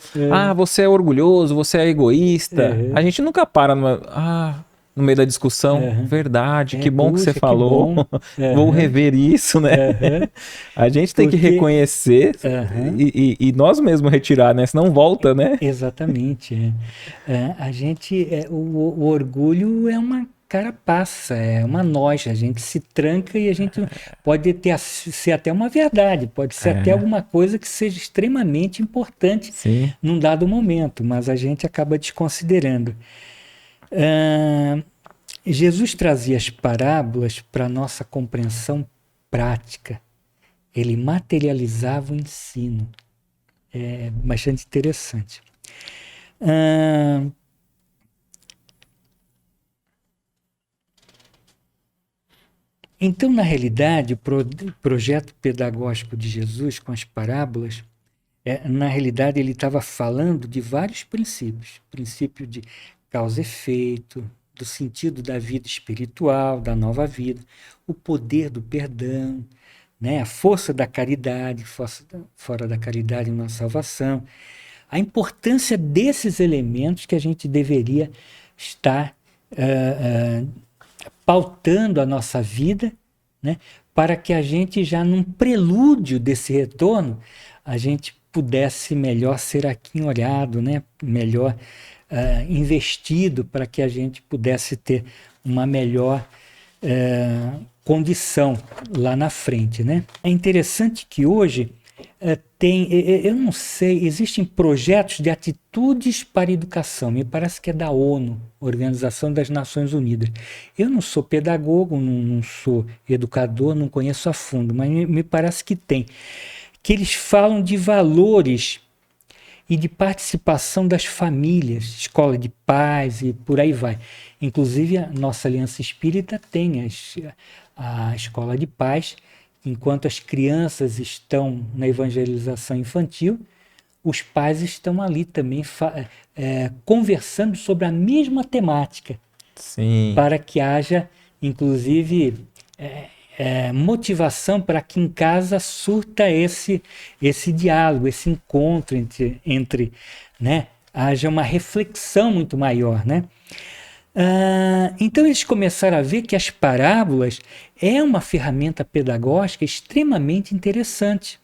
você é orgulhoso, você é egoísta. A gente nunca para no meio da discussão. Verdade, que bom que você falou. Vou rever isso, né? A gente tem que reconhecer e nós mesmos retirar, né? Senão volta, né? Exatamente. A gente, o orgulho é uma carapaça, é uma noja. A gente se tranca e a gente pode ser até uma verdade, pode ser até alguma coisa que seja extremamente importante num dado momento, mas a gente acaba desconsiderando. Jesus trazia as parábolas para nossa compreensão prática. Ele materializava o ensino. É bastante interessante. Então, na realidade, o projeto pedagógico de Jesus com as parábolas, na realidade, ele estava falando de vários princípios. Princípio de causa e efeito, do sentido da vida espiritual, da nova vida, o poder do perdão, né? A força da caridade, fora da caridade na salvação, a importância desses elementos que a gente deveria estar pautando a nossa vida, né? Para que a gente já num prelúdio desse retorno, a gente pudesse melhor ser aquinhoado, né? Melhor investido para que a gente pudesse ter uma melhor condição lá na frente, né? É interessante que hoje eu não sei, existem projetos de atitudes para a educação, me parece que é da ONU, Organização das Nações Unidas. Eu não sou pedagogo, não sou educador, não conheço a fundo, mas me parece que tem. Que eles falam de valores e de participação das famílias, escola de paz e por aí vai. Inclusive, a nossa Aliança Espírita tem a escola de paz. Enquanto as crianças estão na evangelização infantil, os pais estão ali também conversando sobre a mesma temática. Sim. Para que haja, inclusive, motivação para que em casa surta esse diálogo, esse encontro entre né, haja uma reflexão muito maior, né? Então eles começaram a ver que as parábolas é uma ferramenta pedagógica extremamente interessante.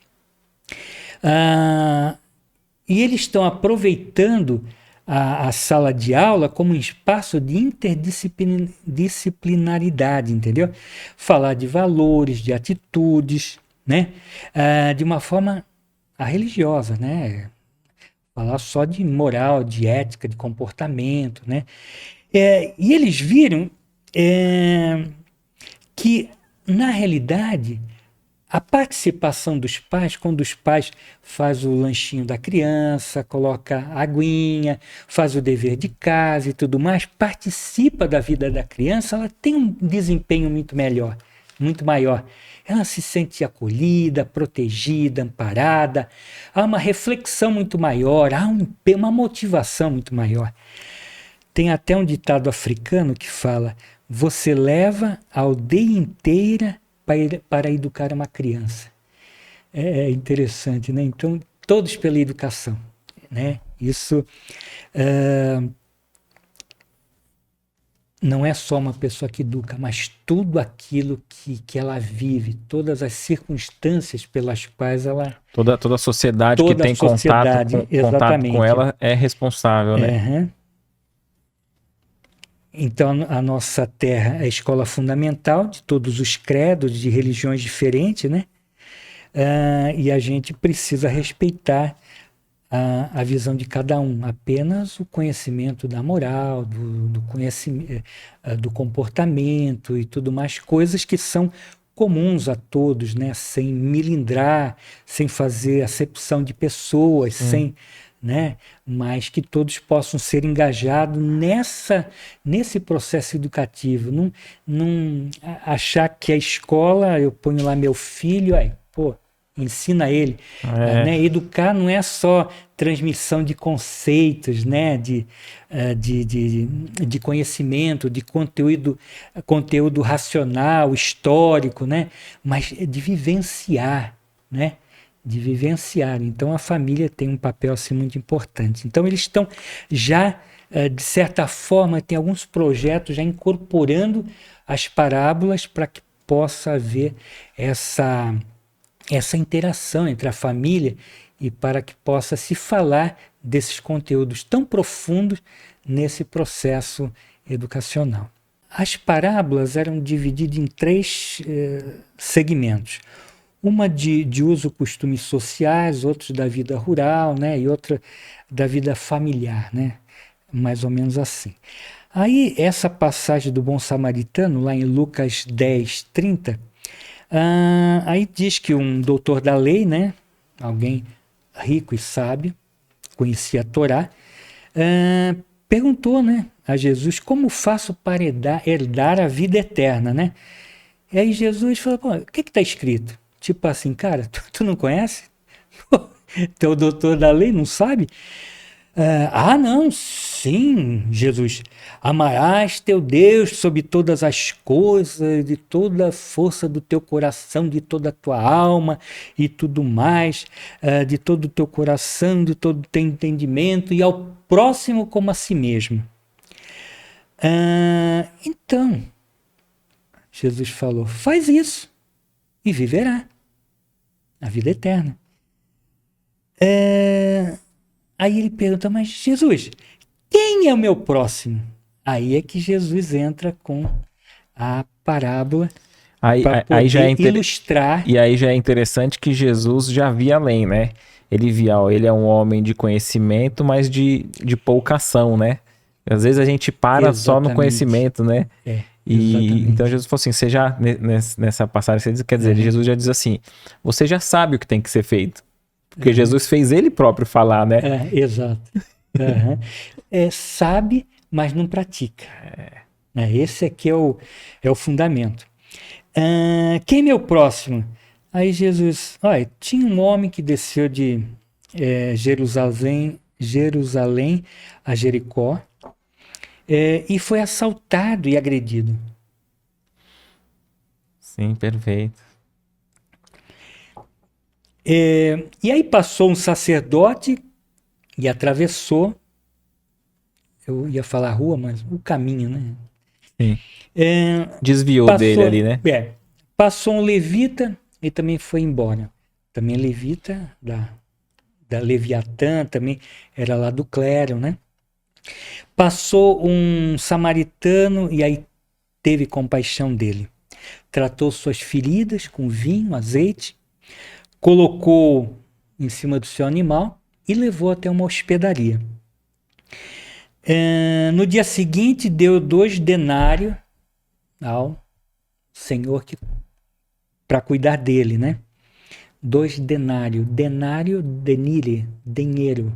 E eles estão aproveitando a sala de aula como um espaço de interdisciplinaridade, entendeu? Falar de valores, de atitudes, né? De uma forma religiosa, né? Falar só de moral, de ética, de comportamento, né? E eles viram que, na realidade, a participação dos pais, quando os pais fazem o lanchinho da criança, coloca a aguinha, faz o dever de casa e tudo mais, participa da vida da criança, ela tem um desempenho muito melhor, muito maior. Ela se sente acolhida, protegida, amparada, há uma reflexão muito maior, há uma motivação muito maior. Tem até um ditado africano que fala: você leva a aldeia inteira para educar uma criança. É interessante, né? Então, todos pela educação, né? Isso não é só uma pessoa que educa, mas tudo aquilo que ela vive, todas as circunstâncias pelas quais ela... Toda a sociedade que tem contato com ela é responsável, né? Então, a nossa terra é a escola fundamental de todos os credos, de religiões diferentes, né? E a gente precisa respeitar a visão de cada um, apenas o conhecimento da moral, do conhecimento, do comportamento e tudo mais, coisas que são comuns a todos, né? Sem milindrar, sem fazer acepção de pessoas, sem, né? Mas que todos possam ser engajados nesse processo educativo. Não achar que a escola, eu ponho lá meu filho, aí, pô, ensina ele, né? Educar não é só transmissão de conceitos, né? De conhecimento, de conteúdo racional, histórico, né? Mas de vivenciar, né? De vivenciar. Então a família tem um papel assim muito importante. Então eles estão já, de certa forma, tem alguns projetos já incorporando as parábolas para que possa haver essa interação entre a família e para que possa se falar desses conteúdos tão profundos nesse processo educacional. As parábolas eram divididas em 3 segmentos. Uma de uso, costumes sociais, outros da vida rural, né, e outra da vida familiar, né, mais ou menos assim. Aí essa passagem do bom samaritano, lá em Lucas 10, 30, aí diz que um doutor da lei, né, alguém rico e sábio, conhecia a Torá, perguntou, né, a Jesus, como faço para herdar a vida eterna, né? E aí Jesus falou, pô, o que está escrito? Tipo assim, cara, tu não conhece? Teu doutor da lei não sabe? Não, sim, Jesus. Amarás teu Deus sobre todas as coisas, de toda a força do teu coração, de toda a tua alma e tudo mais, de todo o teu coração, de todo o teu entendimento, e ao próximo como a si mesmo. Então, Jesus falou, faz isso e viverá a vida eterna. Aí ele pergunta, mas Jesus, quem é o meu próximo? Aí é que Jesus entra com a parábola para poder já ilustrar. E aí já é interessante que Jesus já via além, né? Ele é um homem de conhecimento, mas de pouca ação, né? Às vezes a gente para só no conhecimento, né? Então Jesus falou assim, você já, nessa passagem, quer dizer, Jesus já diz assim, você já sabe o que tem que ser feito. Porque Jesus fez ele próprio falar, né? Exato. Sabe, mas não pratica. Esse aqui é o fundamento. Quem é meu próximo? Aí Jesus, olha, tinha um homem que desceu de Jerusalém a Jericó e foi assaltado e agredido. Sim, perfeito. E aí passou um sacerdote e atravessou, eu ia falar rua, mas o caminho, né? Sim. Desviou dele ali, né? Passou um levita e também foi embora. Também levita da Leviatã, também era lá do clero, né? Passou um samaritano e aí teve compaixão dele. Tratou suas feridas com vinho, azeite, colocou em cima do seu animal e levou até uma hospedaria. No dia seguinte, deu 2 denários ao senhor para cuidar dele, né? 2 denários. Denário, denire, dinheiro.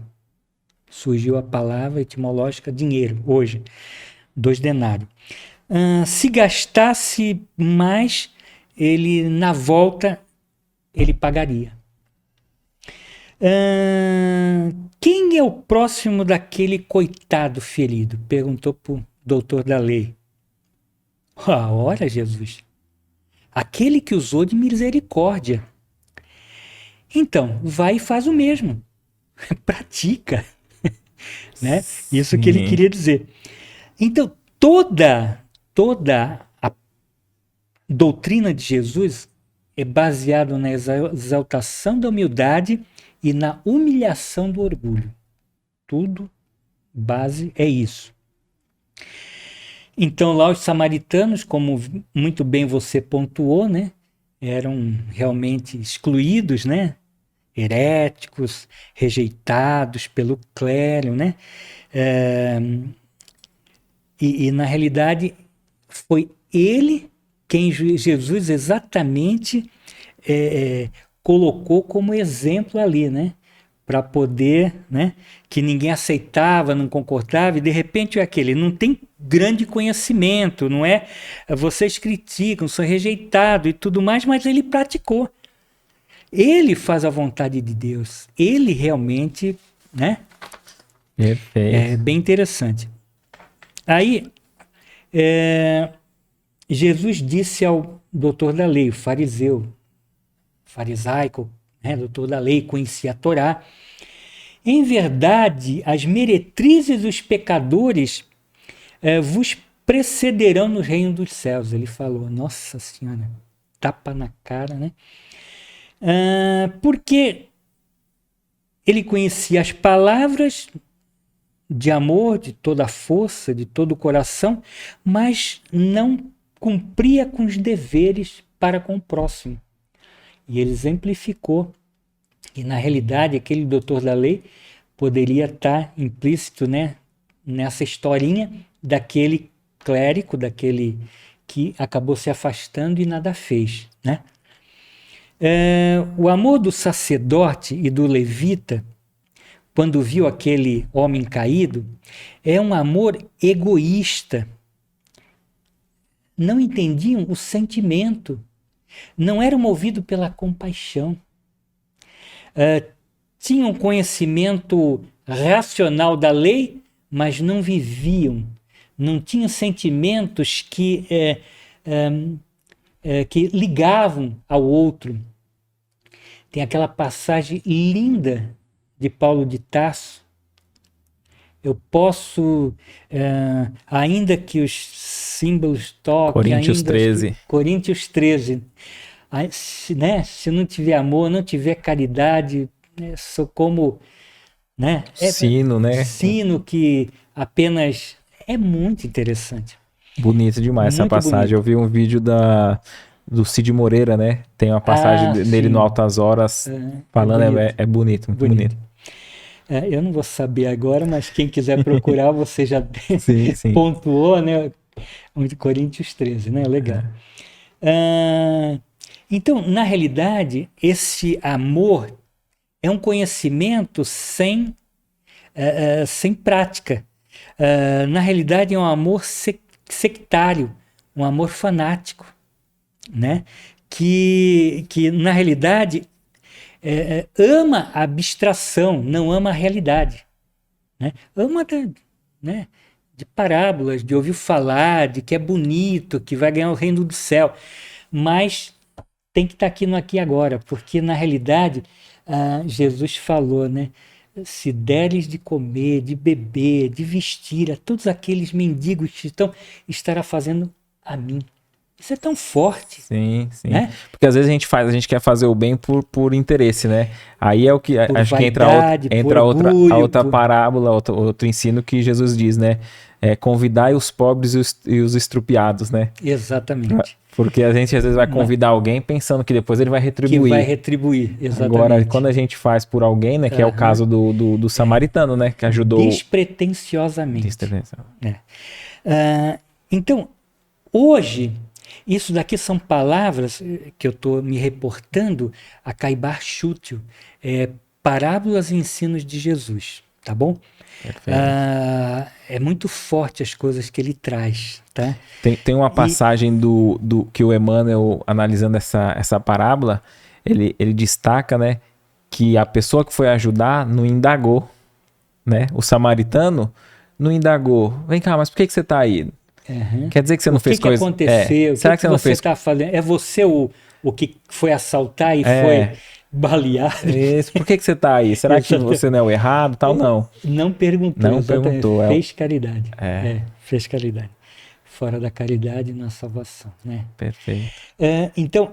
Surgiu a palavra etimológica dinheiro, hoje. 2 denários. Se gastasse mais, ele, na volta, ele pagaria. Quem é o próximo daquele coitado ferido? Perguntou para o doutor da lei. Ora, Jesus, aquele que usou de misericórdia. Então, vai e faz o mesmo. Pratica. Né? Isso que ele queria dizer. Então, toda a doutrina de Jesus é baseada na exaltação da humildade e na humilhação do orgulho. Tudo base é isso. Então lá os samaritanos, como muito bem você pontuou, né, eram realmente excluídos, né? heréticos, rejeitados pelo clero, né? E na realidade foi ele quem Jesus exatamente colocou como exemplo ali, né? Para poder, né? Que ninguém aceitava, não concordava, e de repente é aquele, não tem grande conhecimento, não é? Vocês criticam, são rejeitados e tudo mais, mas ele praticou. Ele faz a vontade de Deus. Ele realmente, né? Perfeito. É bem interessante. Aí, Jesus disse ao doutor da lei, o farisaico, né, doutor da lei, conhecia a Torá. Em verdade, as meretrizes dos pecadores vos precederão no reino dos céus. Ele falou, nossa senhora, tapa na cara, né? Porque ele conhecia as palavras de amor, de toda a força, de todo o coração, mas não cumpria com os deveres para com o próximo. E ele exemplificou. E na realidade, aquele doutor da lei poderia estar implícito, né, nessa historinha daquele clérigo, daquele que acabou se afastando e nada fez, né? O amor do sacerdote e do levita, quando viu aquele homem caído, é um amor egoísta. Não entendiam o sentimento, não eram movidos pela compaixão. Tinham conhecimento racional da lei, mas não viviam, não tinham sentimentos que ligavam ao outro. Tem aquela passagem linda de Paulo de Tarso. Eu posso, ainda que os símbolos toquem... Coríntios 13. Coríntios 13. Se não tiver amor, não tiver caridade, né, sou como... Né, sino, né? Sino que apenas... É muito interessante. Bonito demais essa passagem. Bonito. Eu vi um vídeo do Cid Moreira, né? Tem uma passagem dele no Altas Horas falando, é bonito, muito bonito. Eu não vou saber agora, mas quem quiser procurar, você já sim. pontuou, né? Coríntios 13, né? Legal. Então, na realidade, esse amor é um conhecimento sem prática. Na realidade, é um amor sectário, um amor fanático, né? Que na realidade ama a abstração, não ama a realidade, né? Ama de parábolas, de ouvir falar, de que é bonito, que vai ganhar o reino do céu, mas tem que estar aqui no aqui e agora, porque na realidade Jesus falou, né? Se deres de comer, de beber, de vestir a todos aqueles mendigos que estará fazendo a mim. Isso é tão forte. Sim. Né? Porque às vezes a gente quer fazer o bem por interesse, né? Aí é o que acho vaidade, que entra a outra parábola, outro ensino que Jesus diz, né? Convidai os pobres e os estrupiados, né? Exatamente. Porque a gente às vezes vai convidar alguém pensando que depois ele vai retribuir. Que vai retribuir, exatamente. Agora, quando a gente faz por alguém, né? Que é o caso do samaritano, né? Que ajudou... Despretensiosamente. Então, hoje... Isso daqui são palavras que eu estou me reportando a Caibar Chútil, parábolas e ensinos de Jesus, tá bom? É muito forte as coisas que ele traz, tá? Tem uma passagem do que o Emmanuel, analisando essa parábola, ele destaca, né, que a pessoa que foi ajudar não indagou, né? O samaritano não indagou. Vem cá, mas por que você está aí? Quer dizer que você não fez coisa... O que aconteceu? Será que você não fez... está fazendo? É você o que foi assaltar e foi balear? Isso. Por que você está aí? Será que você não é o errado? Tal? Não. Não perguntou. Não perguntou. Fez caridade. Fez caridade. Fora da caridade, na salvação. Né? Perfeito. Então,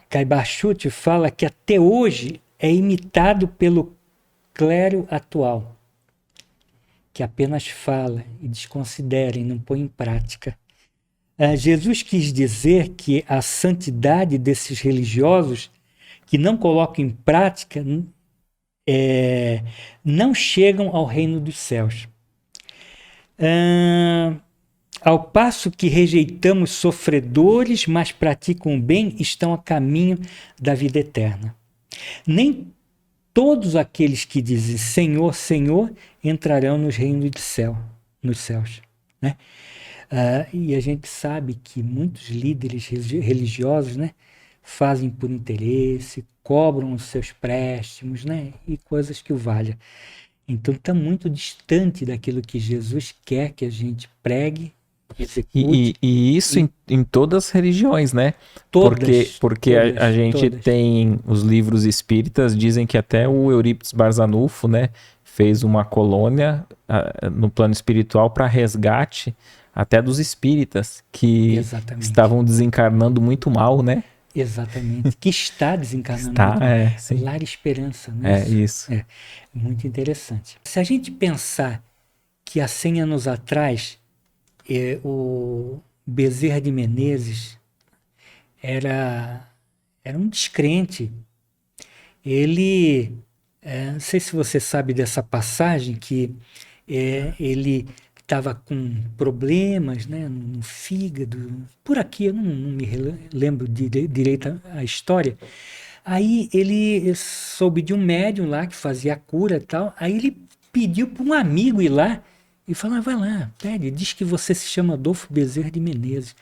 Caibar Chútil fala que até hoje é imitado pelo clero atual, que apenas fala e desconsidera e não põe em prática. Jesus quis dizer que a santidade desses religiosos que não colocam em prática não chegam ao reino dos céus. Ao passo que rejeitamos sofredores, mas praticam o bem, estão a caminho da vida eterna. Nem todos aqueles que dizem Senhor, Senhor, entrarão nos reinos do céu, nos céus, né? E a gente sabe que muitos líderes religiosos, né, fazem por interesse, cobram os seus préstimos, né, e coisas que o valham. Então está muito distante daquilo que Jesus quer que a gente pregue, execute. E isso em todas as religiões, né? Todas, porque a gente tem os livros espíritas, dizem que até o Eurípides Barzanufo, né, fez uma colônia no plano espiritual para resgate até dos espíritas que estavam desencarnando muito mal, né? Exatamente, que está desencarnando. Lar Esperança. Né? Isso. É muito interessante. Se a gente pensar que há 100 anos atrás o Bezerra de Menezes era um descrente. Ele, não sei se você sabe dessa passagem, que ele estava com problemas, né, no fígado, por aqui, eu não me lembro direito a história. Aí ele soube de um médium lá que fazia a cura e tal, aí ele pediu para um amigo ir lá e falou, vai lá, pede, diz que você se chama Adolfo Bezerra de Menezes.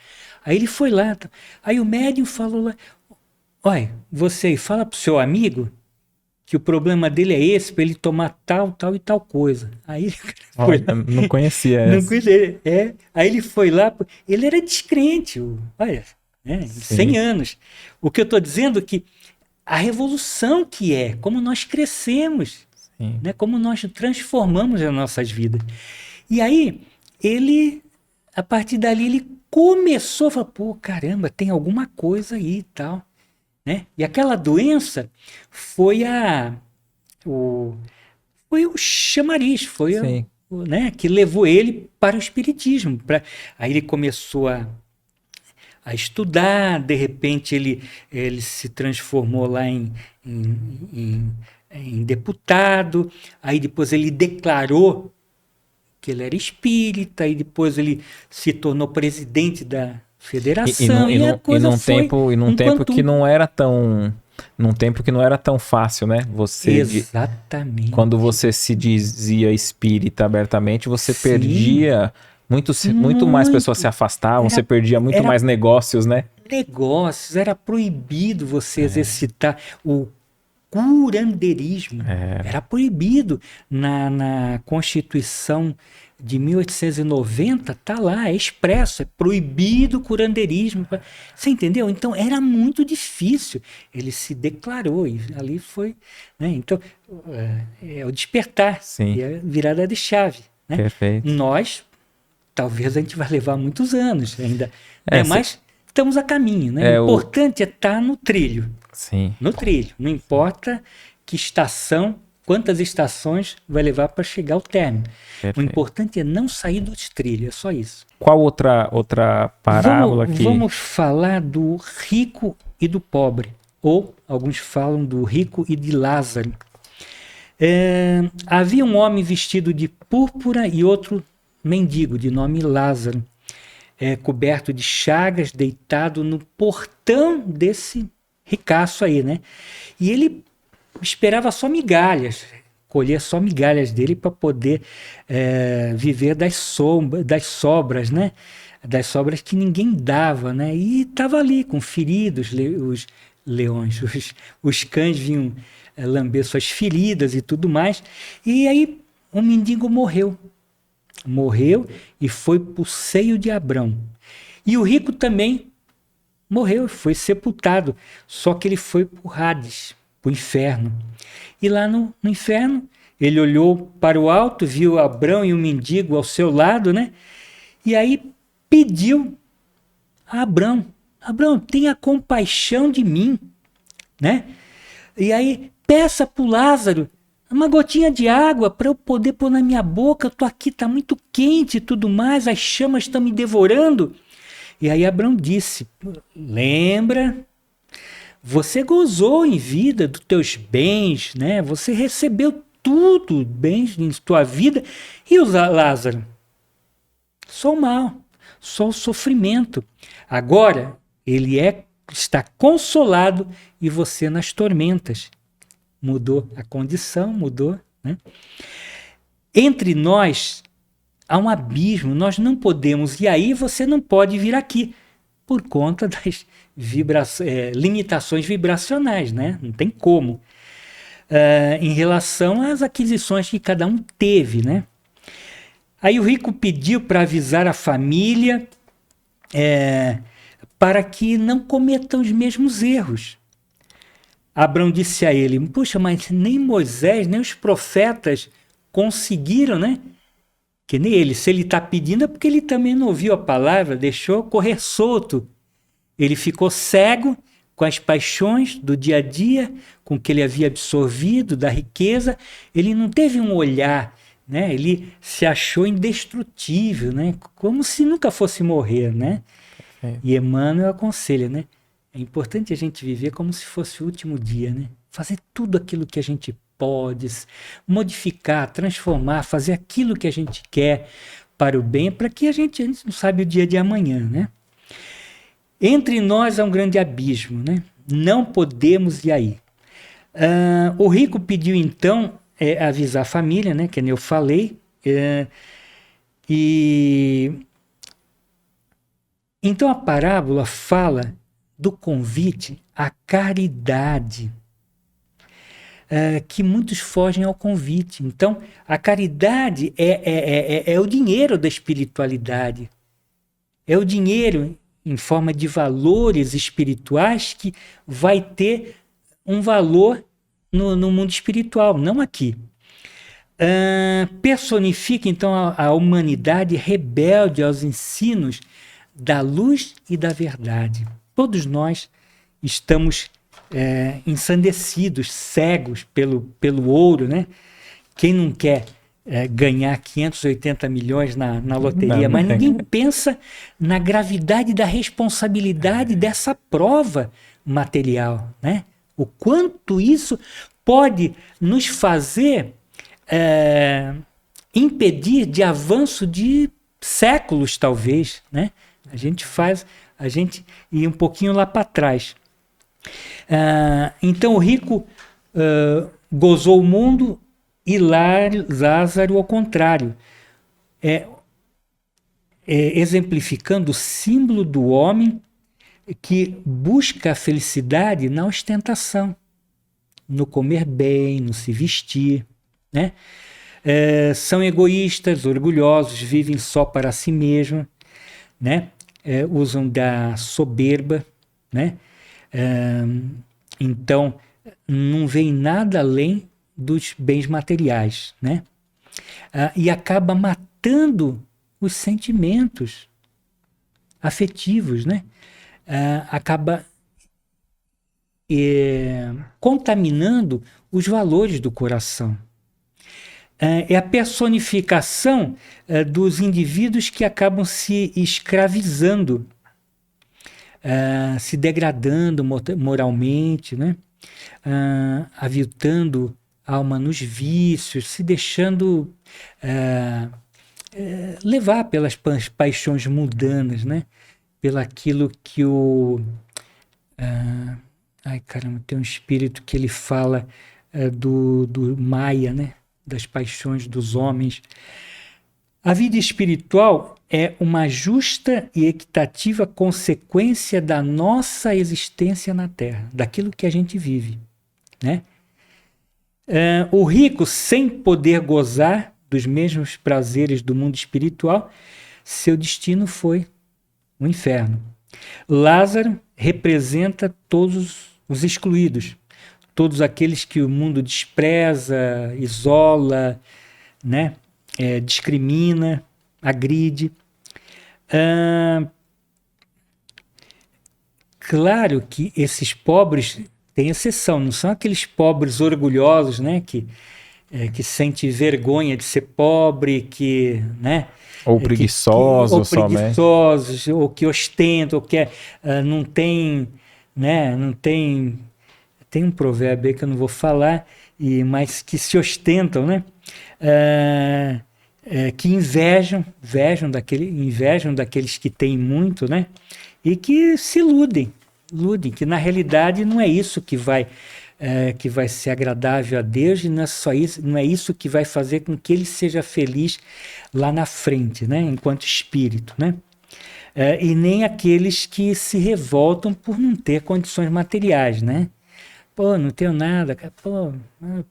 Aí ele foi lá, aí o médium falou lá, olha, você fala pro seu amigo que o problema dele é esse, para ele tomar tal e tal coisa. Aí ele foi lá. Não conhecia essa. Não conhecia, aí ele foi lá, ele era descrente, olha, 100 anos. O que eu estou dizendo é que a revolução que como nós crescemos, né, como nós transformamos as nossas vidas. E aí, a partir dali, ele começou a falar, pô, caramba, tem alguma coisa aí e tal. Né? E aquela doença foi o chamariz, né, que levou ele para o espiritismo. Aí ele começou a estudar, de repente ele se transformou lá em deputado, aí depois ele declarou que ele era espírita, e depois ele se tornou presidente da federação, e a coisa foi num tempo que não era tão fácil, né? Exatamente. Quando você se dizia espírita abertamente, você perdia muito mais pessoas se afastavam, você perdia muito mais negócios, né? Negócios, era proibido você exercitar o curandeirismo. Era proibido na Constituição de 1890, tá lá, é expresso, é proibido o curandeirismo. Você entendeu? Então era muito difícil. Ele se declarou e ali foi, né? Então é o despertar, e a virada de chave, né? Perfeito. Nós, talvez a gente vai levar muitos anos ainda, né? Mas estamos a caminho, né? O importante é estar no trilho. Sim. No trilho. Não importa que estação, quantas estações vai levar para chegar ao término. Perfeito. O importante é não sair do trilho, é só isso. Qual outra parábola aqui? Vamos falar do rico e do pobre. Ou, alguns falam do rico e de Lázaro. Havia um homem vestido de púrpura e outro mendigo, de nome Lázaro, coberto de chagas, deitado no portão desse ricaço aí, né? E ele esperava só migalhas, colher só migalhas dele para poder viver das sobras, né? Das sobras que ninguém dava, né? E estava ali com feridos, os leões, os cães vinham lamber suas feridas e tudo mais. E aí o mendigo morreu e foi para o seio de Abrão. E o rico também morreu, foi sepultado, só que ele foi para o Hades, para o inferno. E lá no inferno, ele olhou para o alto, viu Abrão e o mendigo ao seu lado, né? E aí pediu a Abrão, tenha compaixão de mim, né? E aí peça para o Lázaro uma gotinha de água para eu poder pôr na minha boca, eu estou aqui, está muito quente e tudo mais, as chamas estão me devorando. E aí Abrão disse, lembra, Você gozou em vida dos teus bens, né? Você recebeu tudo, bens em tua vida. E o Lázaro? Só o mal, só o sofrimento. Agora, ele está consolado e você nas tormentas. Mudou a condição, mudou, né? Entre nós há um abismo, nós não podemos, e aí você não pode vir aqui, por conta das limitações vibracionais, né? Não tem como. Em relação às aquisições que cada um teve, né? Aí o rico pediu para avisar a família para que não cometam os mesmos erros. Abraão disse a ele, puxa, mas nem Moisés, nem os profetas conseguiram, né? Que nem ele, se ele está pedindo é porque ele também não ouviu a palavra, deixou correr solto. Ele ficou cego com as paixões do dia a dia, com o que ele havia absorvido da riqueza. Ele não teve um olhar, né? Ele se achou indestrutível, né? Como se nunca fosse morrer, né? E Emmanuel aconselha, né? É importante a gente viver como se fosse o último dia, né? Fazer tudo aquilo que a gente pode, modificar, transformar, fazer aquilo que a gente quer para o bem, para que a gente não sabe o dia de amanhã, né? Entre nós há um grande abismo, né? Não podemos ir aí. O rico pediu então avisar a família, né? Que nem eu falei, e então a parábola fala do convite à caridade, que muitos fogem ao convite. Então, a caridade é o dinheiro da espiritualidade. É o dinheiro em forma de valores espirituais que vai ter um valor no mundo espiritual, não aqui. Personifica, então, a humanidade rebelde aos ensinos da luz e da verdade. Todos nós estamos ensandecidos, cegos pelo ouro, né? Quem não quer ganhar 580 milhões na loteria, mas ninguém pensa na gravidade da responsabilidade dessa prova material, né? O quanto isso pode nos fazer impedir de avanço de séculos, talvez, né? A gente ir um pouquinho lá para trás. Então o rico gozou o mundo e Lázaro ao contrário, exemplificando o símbolo do homem que busca a felicidade na ostentação, no comer bem, no se vestir, né? São egoístas, orgulhosos, vivem só para si mesmos, né? Usam da soberba, né? Então não vem nada além dos bens materiais, né? E acaba matando os sentimentos afetivos, né? Acaba contaminando os valores do coração. É a personificação dos indivíduos que acabam se escravizando, se degradando moralmente, né? Aviltando a alma nos vícios, se deixando levar pelas paixões mundanas, né? Pelo aquilo que ai caramba, tem um espírito que ele fala do Maia, né? Das paixões dos homens. A vida espiritual é uma justa e equitativa consequência da nossa existência na Terra, daquilo que a gente vive, né? O rico, sem poder gozar dos mesmos prazeres do mundo espiritual, seu destino foi o inferno. Lázaro representa todos os excluídos, todos aqueles que o mundo despreza, isola, né? Discrimina, agride. Claro que esses pobres têm exceção, não são aqueles pobres orgulhosos, né? Que sente vergonha de ser pobre, que, né? Ou preguiçosos, ou que ostentam, ou que não tem né? Não tem um provérbio aí que eu não vou falar, mas que se ostentam, né? Que invejam daqueles que têm muito, né? E que se iludem, que na realidade não é isso que vai ser agradável a Deus, e não é só isso, não é isso que vai fazer com que ele seja feliz lá na frente, né? Enquanto espírito, né? E nem aqueles que se revoltam por não ter condições materiais, né? Pô, não tenho nada, cara.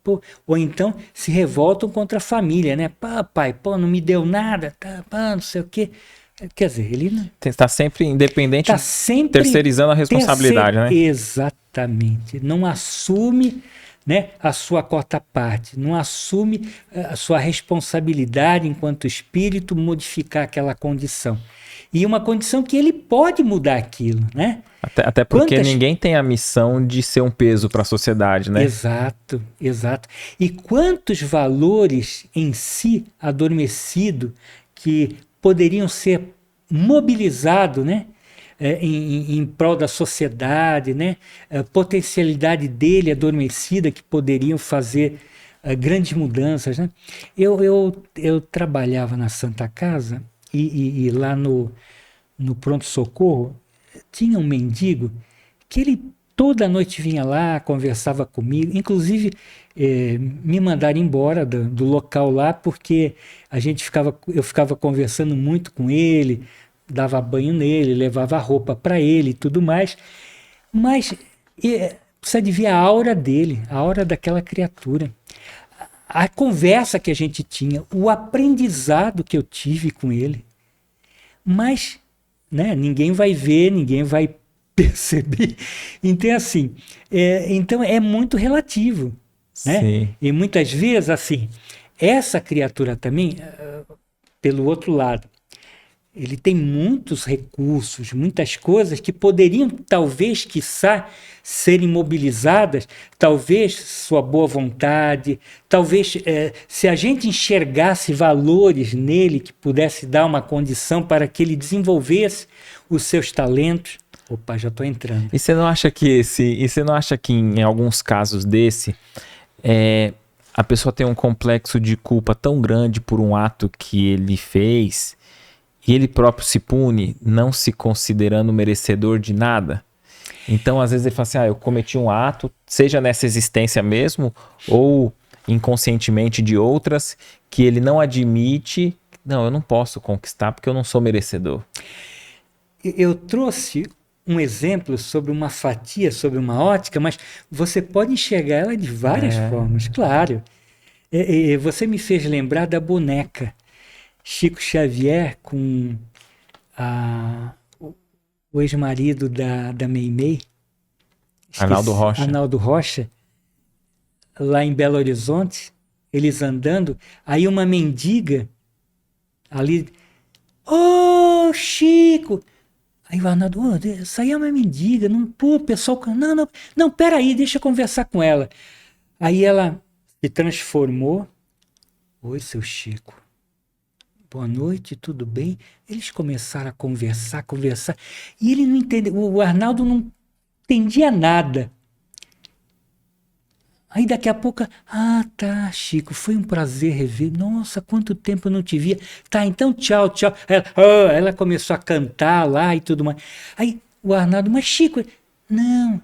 Pô. Ou então se revoltam contra a família, né? Pô, pai, não me deu nada, tá, não sei o quê. Quer dizer, ele está sempre independente, está sempre terceirizando a responsabilidade, né? Exatamente. Não assume, né, a sua quarta parte, não assume a sua responsabilidade enquanto espírito modificar aquela condição. E uma condição que ele pode mudar aquilo, né? Até porque ninguém tem a missão de ser um peso para a sociedade, né? Exato. E quantos valores em si adormecidos que poderiam ser mobilizados, né? Em prol da sociedade, né? A potencialidade dele adormecida que poderiam fazer grandes mudanças, né? Eu trabalhava na Santa Casa e lá no pronto-socorro tinha um mendigo que ele toda noite vinha lá, conversava comigo, inclusive me mandaram embora do local lá porque eu ficava conversando muito com ele, dava banho nele, levava roupa para ele e tudo mais, mas precisa de ver a aura dele, a aura daquela criatura, a conversa que a gente tinha, o aprendizado que eu tive com ele, mas, né, ninguém vai ver, ninguém vai perceber. Então, assim, então é muito relativo, né? Sim. E muitas vezes, assim, essa criatura também, pelo outro lado, ele tem muitos recursos, muitas coisas que poderiam, talvez, quiçá, serem mobilizadas, talvez sua boa vontade, talvez se a gente enxergasse valores nele que pudesse dar uma condição para que ele desenvolvesse os seus talentos. Opa, já estou entrando. E você não acha que em alguns casos desse a pessoa tem um complexo de culpa tão grande por um ato que ele fez e ele próprio se pune, não se considerando merecedor de nada? Então, às vezes ele fala assim, eu cometi um ato, seja nessa existência mesmo, ou inconscientemente de outras, que ele não admite, não, eu não posso conquistar porque eu não sou merecedor. Eu trouxe um exemplo sobre uma fatia, sobre uma ótica, mas você pode enxergar ela de várias formas, claro. Você me fez lembrar da boneca. Chico Xavier com o ex-marido da Meimei, Arnaldo Rocha, lá em Belo Horizonte, eles andando, aí uma mendiga ali, Chico! Aí o Arnaldo, essa aí é uma mendiga, o pessoal, não, peraí, deixa eu conversar com ela. Aí ela se transformou. Oi, seu Chico. Boa noite, tudo bem? Eles começaram a conversar, e ele não entendeu, o Arnaldo não entendia nada. Aí daqui a pouco, tá, Chico, foi um prazer rever. Nossa, quanto tempo eu não te via. Tá, então tchau. Ela começou a cantar lá e tudo mais. Aí o Arnaldo, mas Chico, não,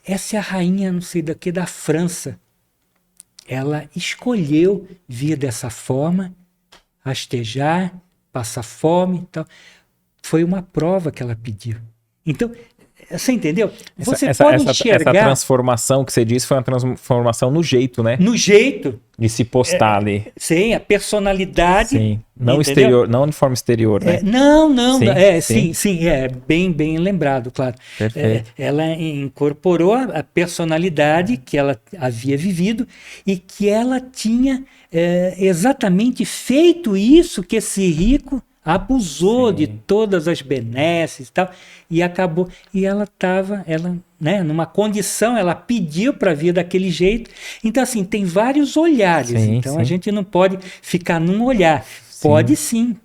essa é a rainha não sei daqui da França. Ela escolheu vir dessa forma, rastejar, passar fome e tal. Foi uma prova que ela pediu. Então, você entendeu? Você pode enxergar... Essa transformação que você disse foi uma transformação no jeito, né? No jeito. De se postar ali. Sim, a personalidade. Sim, não exterior, não de forma exterior, né? Não. Sim, bem lembrado, claro. Perfeito. Ela incorporou a personalidade que ela havia vivido e que ela tinha exatamente feito isso que esse rico abusou de todas as benesses e tal, e acabou, e ela estava, né, numa condição, ela pediu para vir daquele jeito. Então, assim, tem vários olhares, a gente não pode ficar num olhar. Pode sim,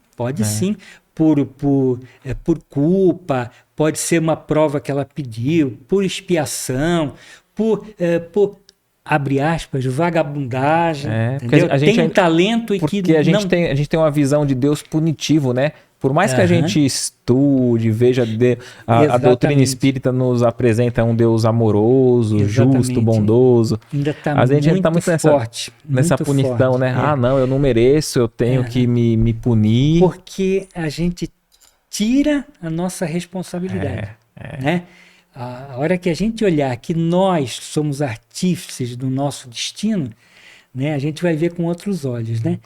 por culpa, pode ser uma prova que ela pediu, por expiação, por abre aspas, vagabundagem, entendeu? Tem um talento e que porque a gente tem uma visão de Deus punitivo, né? Por mais que a gente estude, veja a doutrina espírita nos apresenta um Deus amoroso, justo, bondoso. Ainda tá a gente está muito forte, nessa punição, né? Ah, não, eu não mereço, eu tenho que me punir. Porque a gente tira a nossa responsabilidade, né? A hora que a gente olhar que nós somos artífices do nosso destino, né, a gente vai ver com outros olhos, né?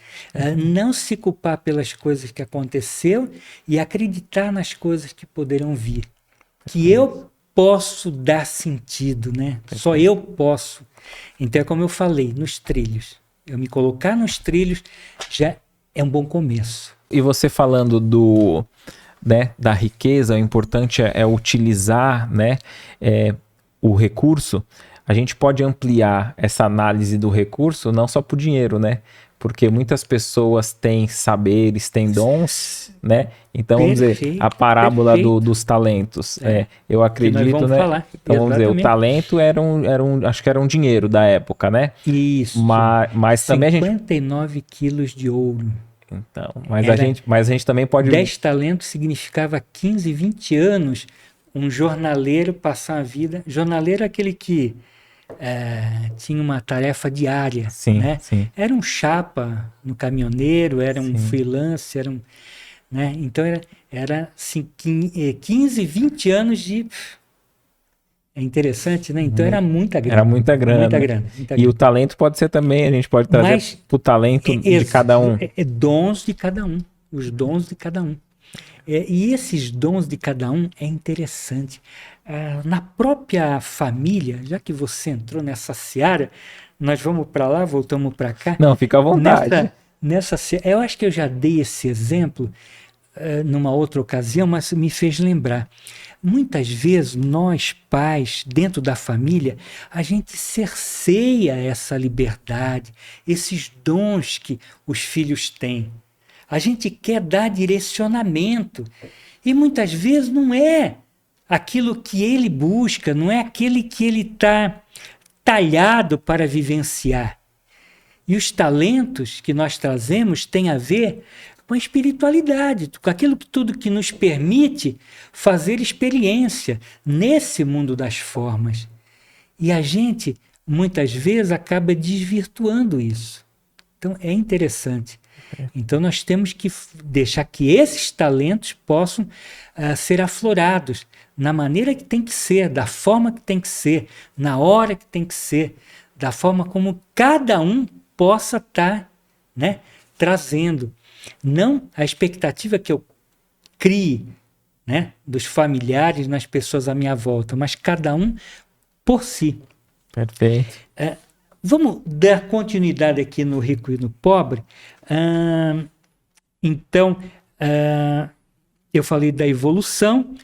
Não se culpar pelas coisas que aconteceu e acreditar nas coisas que poderão vir. Que eu posso dar sentido, né? Só eu posso. Então é como eu falei, nos trilhos. Eu me colocar nos trilhos já é um bom começo. E você falando da riqueza, o importante é utilizar, né, o recurso. A gente pode ampliar essa análise do recurso não só por dinheiro, né? Porque muitas pessoas têm saberes, têm dons, né? Então, vamos dizer, a parábola dos talentos. Eu acredito, né? Falar. Então, vamos dizer, o talento acho que era um dinheiro da época, né? Isso. Mas também 59 quilos de ouro. Então, mas a gente também pode... 10 talentos significava 15, 20 anos um jornaleiro passar a vida... Jornaleiro é aquele que tinha uma tarefa diária, sim, né? Sim. Era um chapa no caminhoneiro, era um freelancer, né? Então era assim, 15, 20 anos de... É interessante, né? Então era muita grana. Era muita grana. Muita grana. E o talento pode ser também, a gente pode trazer o talento de cada um. Dons de cada um. Os dons de cada um. E esses dons de cada um é interessante. Na própria família, já que você entrou nessa seara, nós vamos para lá, voltamos para cá. Não, fica à vontade. Eu acho que eu já dei esse exemplo numa outra ocasião, mas me fez lembrar. Muitas vezes nós, pais, dentro da família, a gente cerceia essa liberdade, esses dons que os filhos têm. A gente quer dar direcionamento e muitas vezes não é aquilo que ele busca, não é aquele que ele está talhado para vivenciar. E os talentos que nós trazemos têm a ver com a espiritualidade, com aquilo que tudo que nos permite fazer experiência nesse mundo das formas. E a gente, muitas vezes, acaba desvirtuando isso. Então, é interessante. Então, nós temos que deixar que esses talentos possam ser aflorados na maneira que tem que ser, da forma que tem que ser, na hora que tem que ser, da forma como cada um possa estar, né, trazendo. Não a expectativa que eu crie, né, dos familiares, nas pessoas à minha volta, mas cada um por si. Perfeito. Vamos dar continuidade aqui no rico e no pobre. Então, eu falei da evolução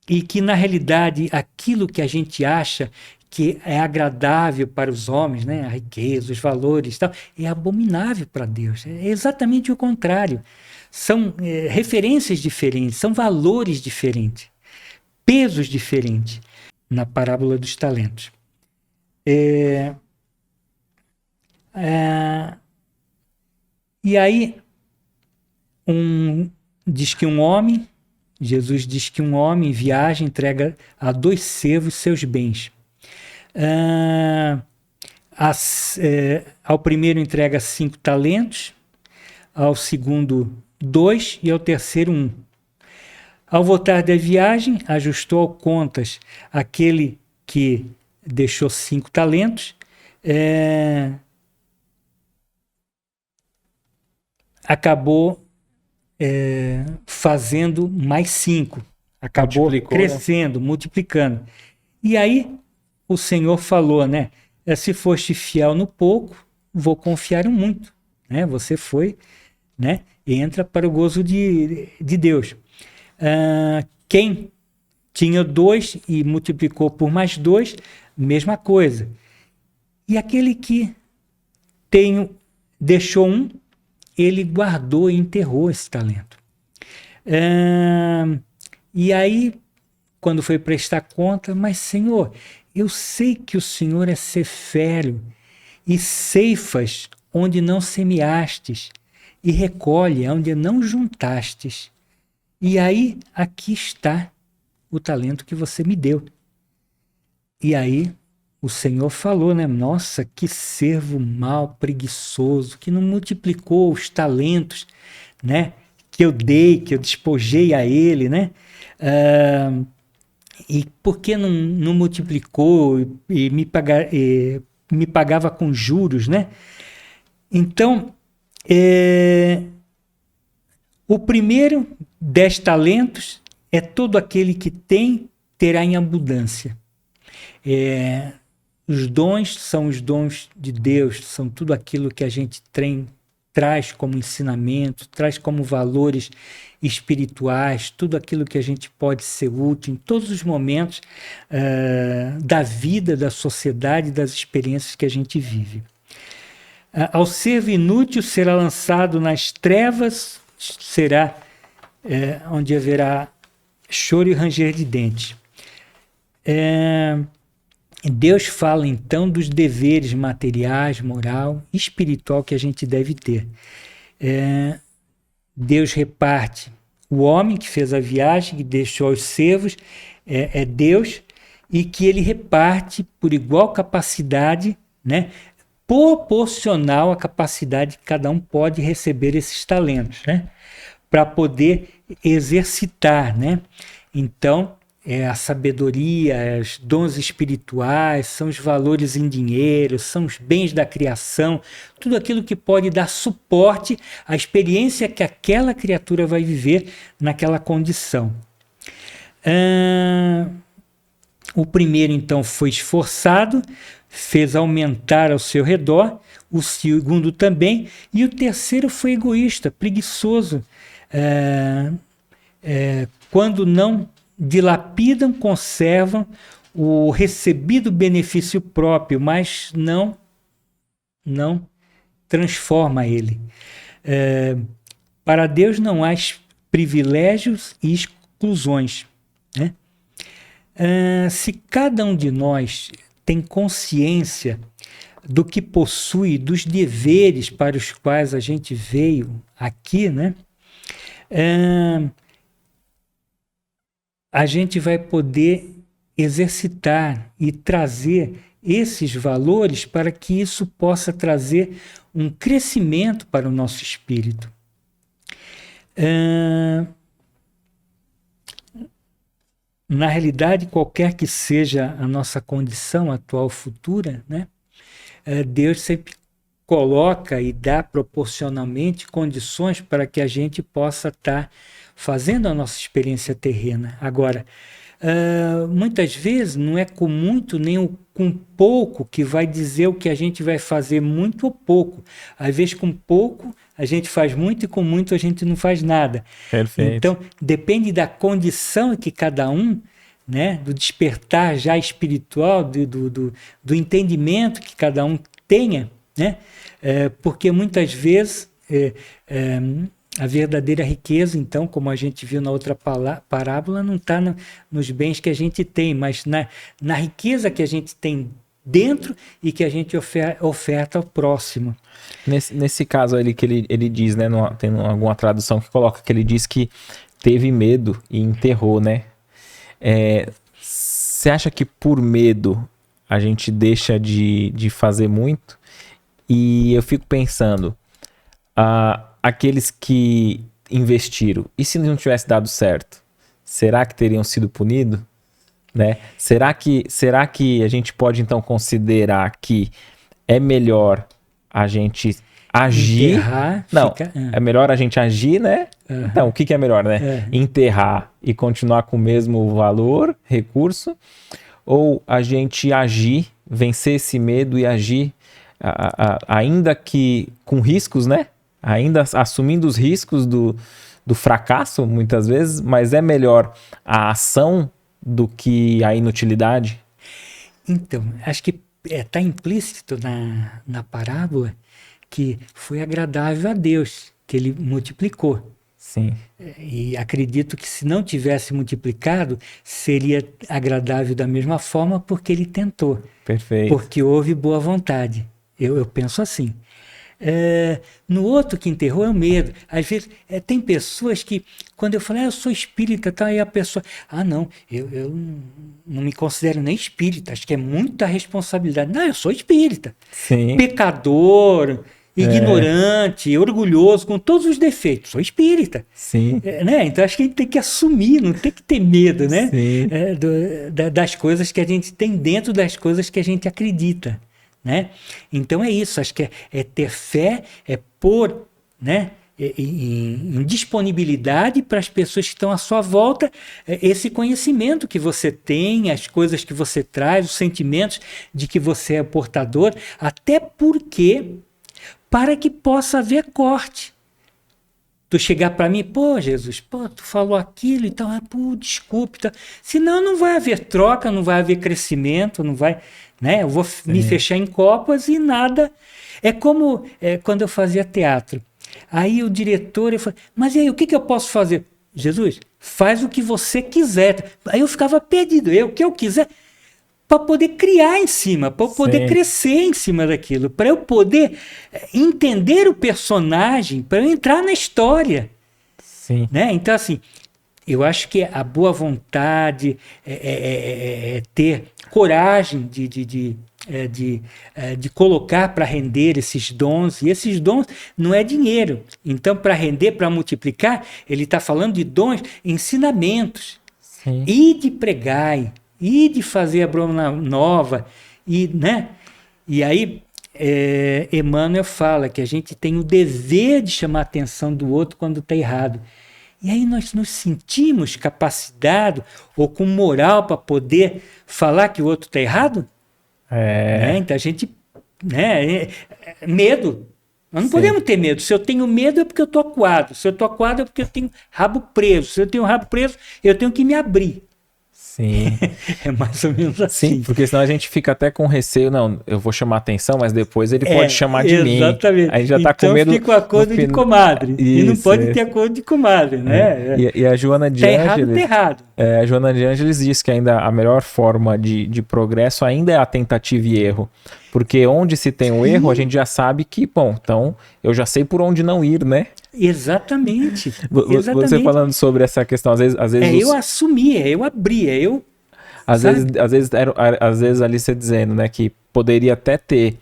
e que, na realidade, aquilo que a gente acha que é agradável para os homens, né? A riqueza, os valores, tal, é abominável para Deus. É exatamente o contrário. São referências diferentes, são valores diferentes, pesos diferentes na parábola dos talentos. E aí, Jesus diz que um homem em viagem entrega a 2 servos seus bens. Ao primeiro entrega 5 talentos, ao segundo 2 e ao terceiro 1. Ao voltar da viagem, ajustou ao contas aquele que deixou 5 talentos, acabou fazendo mais 5, acabou crescendo, né? Multiplicando. E aí o Senhor falou, né? Se foste fiel no pouco, vou confiar em muito, né? Você foi, né? E entra para o gozo de Deus. Quem tinha 2 e multiplicou por mais 2, mesma coisa. E aquele que deixou 1, ele guardou e enterrou esse talento. E aí, quando foi prestar conta, mas Senhor, eu sei que o Senhor é ceféreo e ceifas onde não semeastes e recolhe onde não juntastes. E aí, aqui está o talento que você me deu. E aí, o Senhor falou, né? Nossa, que servo mau, preguiçoso, que não multiplicou os talentos, né? Que eu dei, que eu despojei a ele, né? E por que não multiplicou e me pagava com juros, né? Então, o primeiro 10 talentos é todo aquele que tem, terá em abundância. Os dons são os dons de Deus, são tudo aquilo que a gente traz como ensinamento, traz como valores espirituais, tudo aquilo que a gente pode ser útil em todos os momentos da vida, da sociedade, das experiências que a gente vive. Ao servo inútil será lançado nas trevas, será onde haverá choro e ranger de dentes. Deus fala então dos deveres materiais, moral e espiritual que a gente deve ter. Deus reparte. O homem que fez a viagem, que deixou os servos, é Deus, e que ele reparte por igual capacidade, né, proporcional à capacidade que cada um pode receber esses talentos, né, para poder exercitar, né? Então, a sabedoria, os dons espirituais, são os valores em dinheiro, são os bens da criação, tudo aquilo que pode dar suporte à experiência que aquela criatura vai viver naquela condição. O primeiro, então, foi esforçado, fez aumentar ao seu redor, o segundo também, e o terceiro foi egoísta, preguiçoso. Quando não dilapidam, conservam o recebido benefício próprio, mas não transforma ele. Para Deus não há privilégios e exclusões, né? Se cada um de nós tem consciência do que possui, dos deveres para os quais a gente veio aqui, né? A gente vai poder exercitar e trazer esses valores para que isso possa trazer um crescimento para o nosso espírito. Na realidade, qualquer que seja a nossa condição atual, futura, né, Deus sempre coloca e dá proporcionalmente condições para que a gente possa estar fazendo a nossa experiência terrena. Agora, muitas vezes não é com muito nem com pouco que vai dizer o que a gente vai fazer, muito ou pouco. Às vezes com pouco a gente faz muito e com muito a gente não faz nada. Perfeito. Então, depende da condição que cada um, né, do despertar já espiritual, do entendimento que cada um tenha, né? Porque muitas vezes a verdadeira riqueza, então, como a gente viu na outra parábola, não está nos bens que a gente tem, mas na riqueza que a gente tem dentro e que a gente oferta ao próximo. Nesse caso ali que ele diz, né? Tem alguma tradução que coloca que ele diz que teve medo e enterrou, né? Você acha que por medo a gente deixa de fazer muito? E eu fico pensando, aqueles que investiram, e se não tivesse dado certo, será que teriam sido punidos? Né? Será que a gente pode então considerar que é melhor a gente agir? Enterrar, não, é melhor a gente agir, né? Uhum. Então, o que é melhor, né? Enterrar e continuar com o mesmo valor, recurso, ou a gente agir, vencer esse medo e agir ainda que com riscos, né? Ainda assumindo os riscos do fracasso, muitas vezes, mas é melhor a ação do que a inutilidade? Então, acho que está implícito na parábola que foi agradável a Deus, que ele multiplicou. Sim. E acredito que se não tivesse multiplicado, seria agradável da mesma forma, porque ele tentou. Perfeito. Porque houve boa vontade. Eu penso assim. No outro que enterrou é o medo. Às vezes, tem pessoas que, quando eu falo, eu sou espírita, tá, aí a pessoa, não, eu não me considero nem espírita, acho que é muita responsabilidade. Não, eu sou espírita. Sim. Pecador, ignorante, orgulhoso, com todos os defeitos. Sou espírita. Sim. Né? Então acho que a gente tem que assumir, não tem que ter medo, né? Sim. Das coisas que a gente tem dentro das coisas que a gente acredita. Né? Então é isso, acho que é ter fé, é pôr, né, em disponibilidade para as pessoas que estão à sua volta esse conhecimento que você tem, as coisas que você traz, os sentimentos de que você é portador, até porque para que possa haver corte. Tu chegar para mim, pô, Jesus, pô, tu falou aquilo e tal, pô, desculpe. Tal. Senão não vai haver troca, não vai haver crescimento, não vai, né? Eu vou me fechar em copas e nada. É como quando eu fazia teatro. Aí o diretor, eu falei, mas e aí, o que eu posso fazer? Jesus, faz o que você quiser. Aí eu ficava perdido, o que eu quiser, para poder criar em cima, para eu poder crescer em cima daquilo, para eu poder entender o personagem, para eu entrar na história. Sim. Né? Então, assim, eu acho que a boa vontade, ter coragem de colocar para render esses dons, e esses dons não é dinheiro. Então, para render, para multiplicar, ele está falando de dons, ensinamentos, e de pregai, e de fazer a broma nova, né? E aí Emmanuel fala que a gente tem o dever de chamar a atenção do outro quando está errado. E aí nós nos sentimos capacitados ou com moral para poder falar que o outro está errado? Né? Então a gente... Né? Medo. Nós não podemos ter medo. Se eu tenho medo é porque eu estou acuado. Se eu estou acuado é porque eu tenho rabo preso. Se eu tenho rabo preso, eu tenho que me abrir. Sim. É mais ou menos assim. Sim, porque senão a gente fica até com receio, não, eu vou chamar atenção, mas depois ele pode chamar de mim. Exatamente. Aí já tá então com medo. Fica o acordo de comadre. Isso, e não pode ter acordo de comadre, né? E a Joana de Ângeles... Tá errado. A Joana de Ângeles diz que ainda a melhor forma de progresso ainda é a tentativa e erro. Porque onde se tem o erro, a gente já sabe que, bom, então eu já sei por onde não ir, né? Exatamente. Você falando sobre essa questão, às vezes eu assumia, eu abria, eu... Às vezes ali você dizendo, né, que poderia até ter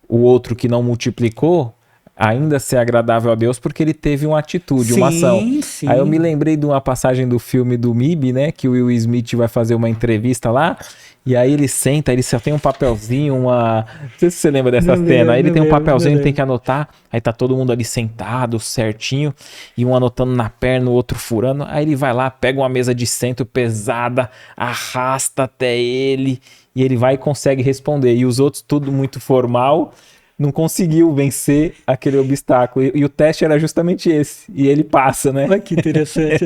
o outro que não multiplicou, ainda ser agradável a Deus porque ele teve uma atitude, uma ação. Sim. Aí eu me lembrei de uma passagem do filme do MIB, né, que o Will Smith vai fazer uma entrevista lá, e aí ele senta, ele só tem um papelzinho, não sei se você lembra dessa cena, aí ele tem um papelzinho, ele tem que anotar, aí tá todo mundo ali sentado, certinho, e um anotando na perna, o outro furando, aí ele vai lá, pega uma mesa de centro pesada, arrasta até ele, e ele vai e consegue responder, e os outros tudo muito formal, não conseguiu vencer aquele obstáculo. E o teste era justamente esse. E ele passa, né? Olha que interessante.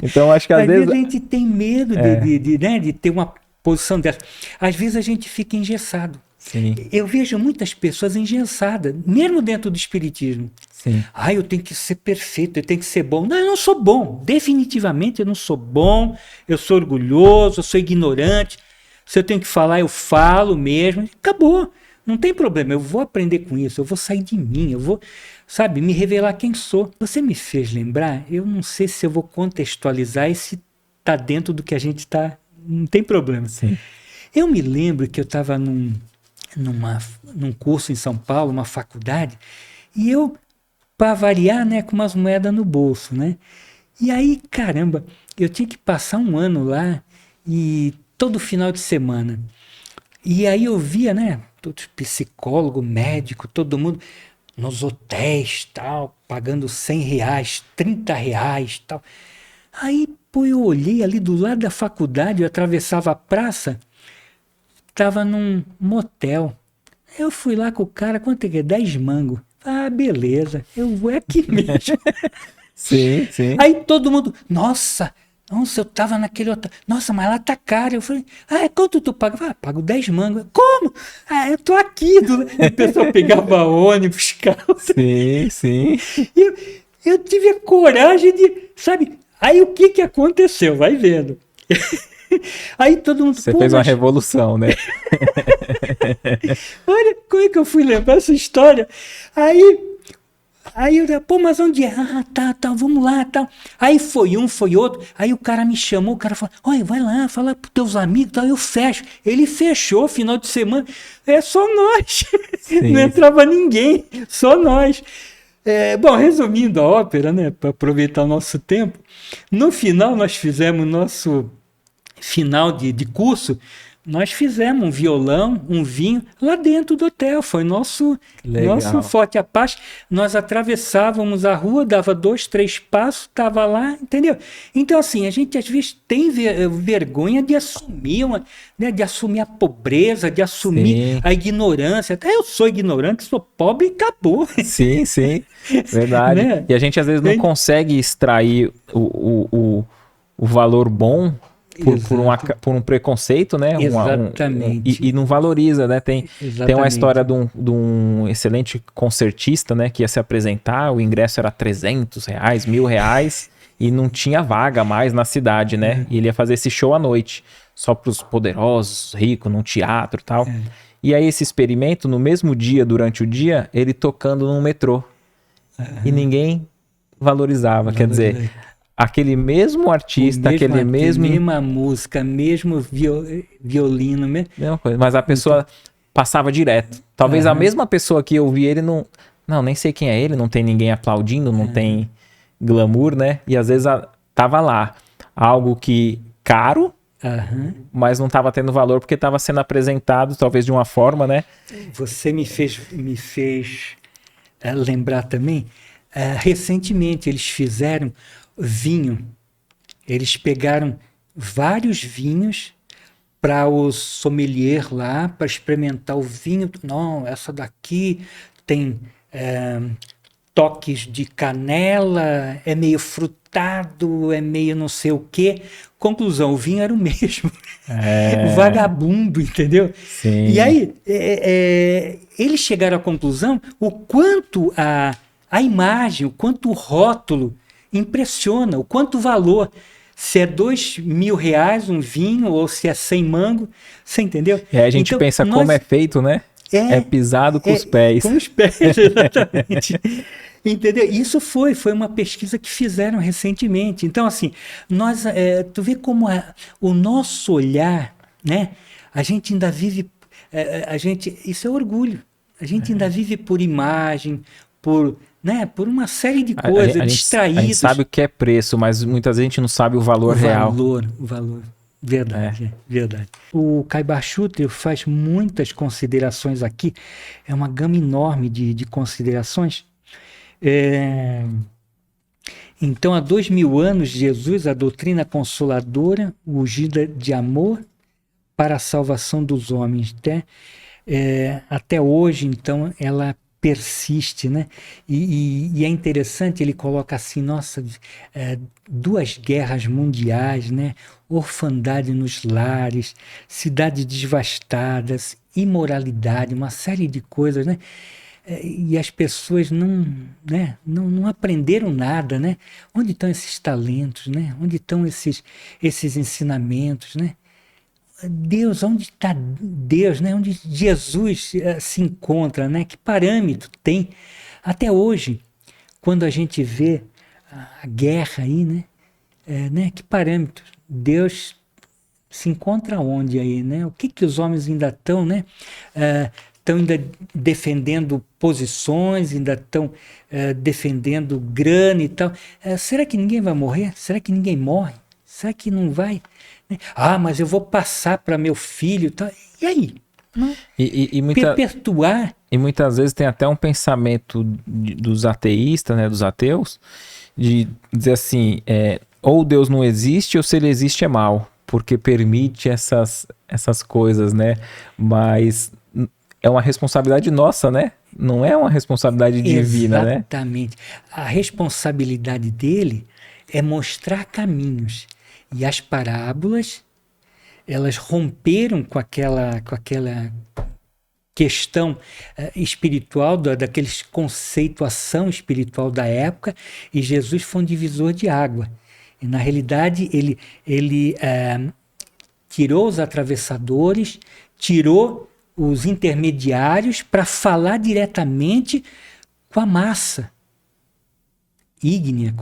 Então, acho que às vezes... a gente tem medo de ter uma posição dessa. Às vezes a gente fica engessado. Sim. Eu vejo muitas pessoas engessadas, mesmo dentro do espiritismo. Sim. Eu tenho que ser perfeito, eu tenho que ser bom. Não, eu não sou bom. Definitivamente eu não sou bom. Eu sou orgulhoso, eu sou ignorante. Se eu tenho que falar, eu falo mesmo. Acabou. Não tem problema, eu vou aprender com isso, eu vou sair de mim, eu vou, me revelar quem sou. Você me fez lembrar, eu não sei se eu vou contextualizar e se está dentro do que a gente está, não tem problema. Sim. Eu me lembro que eu estava num curso em São Paulo, uma faculdade, e eu, para variar, né, com umas moedas no bolso, né? E aí, caramba, eu tinha que passar um ano lá, e todo final de semana. E aí eu via, né, todos psicólogo, médico, todo mundo nos hotéis, tal, pagando R$100, R$30, tal. Aí, eu olhei ali do lado da faculdade, eu atravessava a praça, estava num motel. Eu fui lá com o cara, quanto é que é? 10 mangos. Beleza, eu vou aqui mesmo. Sim, sim. Aí todo mundo, nossa, Nossa, eu tava naquele outro. Nossa, mas lá tá caro. Eu falei, quanto tu paga? Pago 10 mangos. Como? Eu tô aqui. A pessoa pegava ônibus, carro. Sim, sim. Eu tive a coragem de, sabe? Aí o que aconteceu? Vai vendo. Aí todo mundo... Você fez uma revolução, né? Olha como é que eu fui lembrar essa história. Aí eu, mas onde é? Tá, vamos lá, tá. Aí foi um, foi outro. Aí o cara me chamou, o cara falou, olha, vai lá, fala pros teus amigos, tá, eu fecho. Ele fechou, final de semana, é só nós. Sim. Não entrava ninguém, só nós. Bom, resumindo a ópera, né, para aproveitar o nosso tempo, no final nós fizemos nosso final de curso, nós fizemos um violão, um vinho lá dentro do hotel. Foi nosso forte Apache. Nós atravessávamos a rua, dava 2, 3 passos, estava lá, entendeu? Então, assim, a gente às vezes tem vergonha de assumir, né, de assumir a pobreza, de assumir a ignorância. Até eu sou ignorante, sou pobre e acabou. Sim, verdade. Né? E a gente às vezes não consegue extrair o valor bom por um preconceito, né? Exatamente. E não valoriza, né? Tem uma história de um excelente concertista, né? Que ia se apresentar, o ingresso era R$300, R$1.000 e não tinha vaga mais na cidade, né? E ele ia fazer esse show à noite, só para os poderosos, ricos, num teatro e tal. E aí esse experimento, no mesmo dia, durante o dia, ele tocando num metrô. E ninguém valorizava, quer dizer... Aquele mesmo artista, mesma música, mesmo violino, mesma coisa, mas a pessoa passava direto. Talvez a mesma pessoa que ouvia ele não, nem sei quem é ele, não tem ninguém aplaudindo, não tem glamour, né? E às vezes tava lá algo que caro, mas não tava tendo valor porque tava sendo apresentado talvez de uma forma, né? Você me fez lembrar também, recentemente eles fizeram vinho. Eles pegaram vários vinhos para o sommelier lá, para experimentar o vinho. Não, essa daqui tem toques de canela, é meio frutado, é meio não sei o quê. Conclusão, o vinho era o mesmo. Vagabundo, entendeu? Sim. E aí, eles chegaram à conclusão o quanto a imagem, o quanto o rótulo impressiona, o quanto valor. Se é R$2.000 um vinho ou se é 100 mango, você entendeu? A gente pensa como é feito, né? É pisado com os pés. Com os pés, exatamente. Entendeu? Isso foi uma pesquisa que fizeram recentemente. Então, assim, tu vê como o nosso olhar, né? A gente ainda vive, isso é orgulho. A gente ainda vive por imagem, por uma série de coisas, distraídos. A gente sabe o que é preço, mas muitas vezes a gente não sabe o valor real. O valor. Verdade. O Caibar Schutter faz muitas considerações aqui. É uma gama enorme de considerações. Então, há 2000 anos, Jesus, a doutrina consoladora, ungida de amor para a salvação dos homens. Até hoje, então, ela persiste, né? E é interessante, ele coloca assim, 2 guerras mundiais, né? Orfandade nos lares, cidades devastadas, imoralidade, uma série de coisas, né? E as pessoas não aprenderam nada, né? Onde estão esses talentos, né? Onde estão esses ensinamentos, né? Deus, onde está Deus, né? Onde Jesus se encontra, né? Que parâmetro tem? Até hoje, quando a gente vê a guerra aí, né? Que parâmetro? Deus se encontra onde aí, né? O que os homens ainda estão, né? Estão ainda defendendo posições, ainda estão defendendo grana e tal. Será que ninguém vai morrer? Será que ninguém morre? Será que não vai? Mas eu vou passar para meu filho. Tá? E aí? Perpetuar. E muitas vezes tem até um pensamento dos ateístas, né, dos ateus, de dizer assim, ou Deus não existe, ou se ele existe é mal, porque permite essas coisas, né? Mas é uma responsabilidade nossa, né? Não é uma responsabilidade divina, né? Exatamente. A responsabilidade dele é mostrar caminhos. E as parábolas, elas romperam com aquela questão espiritual, daquele conceituação espiritual da época, e Jesus foi um divisor de água. E, na realidade, ele tirou os atravessadores, tirou os intermediários para falar diretamente com a massa ígnea,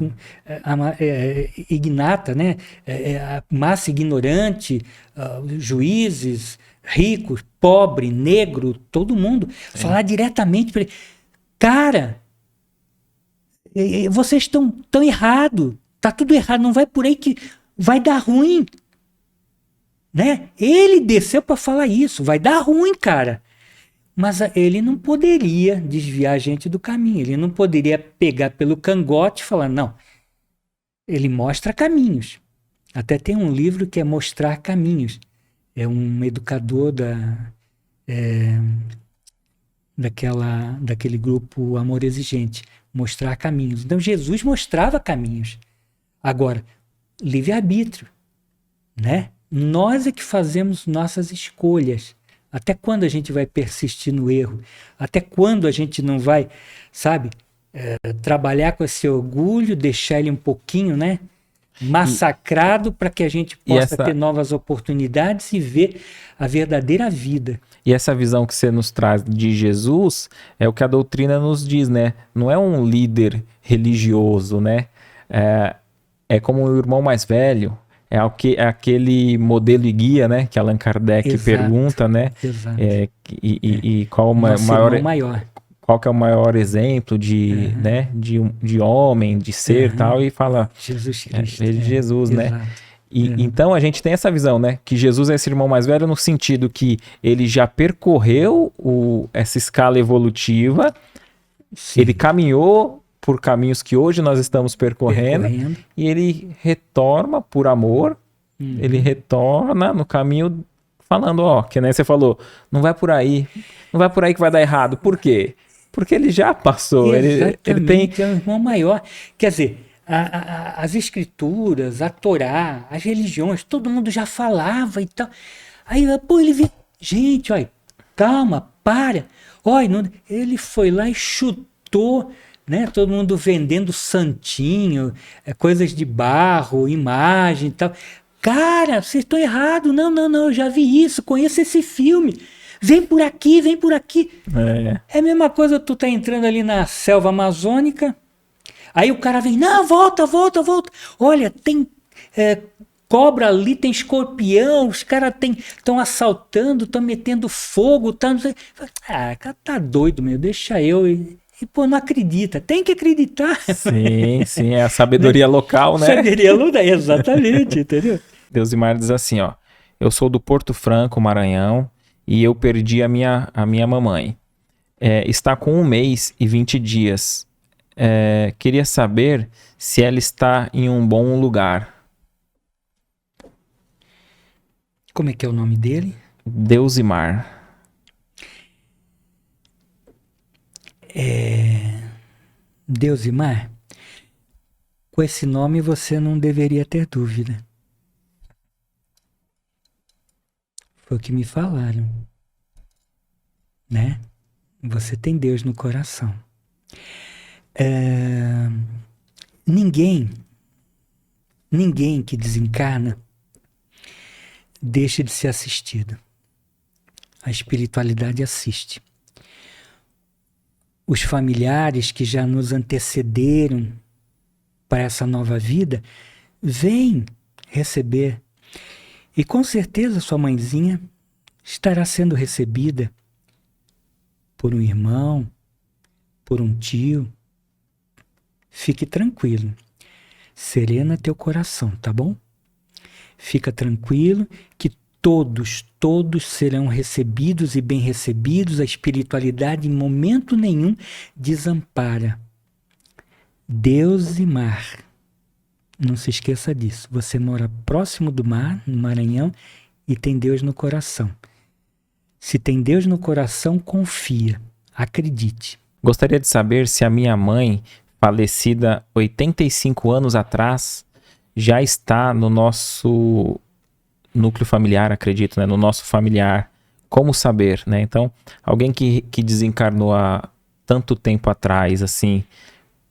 ignata, né? A massa ignorante, juízes, ricos, pobre, negro, todo mundo. Falar diretamente para ele. Cara, vocês estão errados. Tá tudo errado. Não vai por aí que vai dar ruim. Né? Ele desceu para falar isso. Vai dar ruim, cara. Mas ele não poderia desviar a gente do caminho. Ele não poderia pegar pelo cangote e falar, não. Ele mostra caminhos. Até tem um livro que é Mostrar Caminhos. É um educador daquele grupo Amor Exigente. Mostrar caminhos. Então, Jesus mostrava caminhos. Agora, livre-arbítrio. Né? Nós é que fazemos nossas escolhas. Até quando a gente vai persistir no erro? Até quando a gente não vai, sabe, trabalhar com esse orgulho, deixar ele um pouquinho, né, massacrado para que a gente possa ter novas oportunidades e ver a verdadeira vida. E essa visão que você nos traz de Jesus é o que a doutrina nos diz, né? Não é um líder religioso, né? É como o irmão mais velho. É aquele modelo e guia, né? Que Allan Kardec pergunta, né? Exato. E qual qual que é o maior exemplo né? de homem, de ser tal, e fala Jesus Cristo. Jesus, né? Então a gente tem essa visão, né? Que Jesus é esse irmão mais velho no sentido que ele já percorreu essa escala evolutiva, ele caminhou por caminhos que hoje nós estamos percorrendo. E ele retorna por amor, ele retorna no caminho falando, que nem você falou, não vai por aí que vai dar errado. Por quê? Porque ele já passou. Ele tem... é um irmão maior. Quer dizer, as escrituras, a Torá, as religiões, todo mundo já falava e tal. Aí, ele vê, gente, olha, calma, para. Olha, ele foi lá e chutou, né? Todo mundo vendendo santinho, coisas de barro, imagem e tal. Cara, vocês estão errados. Não, eu já vi isso, conheço esse filme. Vem por aqui. É a mesma coisa, tu tá entrando ali na selva amazônica, aí o cara vem, não, volta. Olha, tem cobra ali, tem escorpião, os caras estão assaltando, estão metendo fogo, tá, não sei. Cara, tá doido, meu, deixa eu... E, não acredita. Tem que acreditar. Sim, é a sabedoria local, né? Sabedoria local, exatamente, entendeu? Deusimar diz assim, eu sou do Porto Franco, Maranhão, e eu perdi a minha mamãe. Está com 1 mês e 20 dias. Queria saber se ela está em um bom lugar. Como é que é o nome dele? Deusimar. Deusimar, com esse nome você não deveria ter dúvida. Foi o que me falaram, né? Você tem Deus no coração. Ninguém que desencarna deixa de ser assistido. A espiritualidade assiste. Os familiares que já nos antecederam para essa nova vida, vêm receber. E com certeza sua mãezinha estará sendo recebida por um irmão, por um tio. Fique tranquilo. Serena teu coração, tá bom? Fica tranquilo que todos serão recebidos e bem recebidos. A espiritualidade em momento nenhum desampara. Deus e mar. Não se esqueça disso. Você mora próximo do mar, no Maranhão, e tem Deus no coração. Se tem Deus no coração, confia. Acredite. Gostaria de saber se a minha mãe, falecida 85 anos atrás, já está no nosso núcleo familiar, acredito, né? No nosso familiar. Como saber, né? Então, alguém que desencarnou há tanto tempo atrás, assim,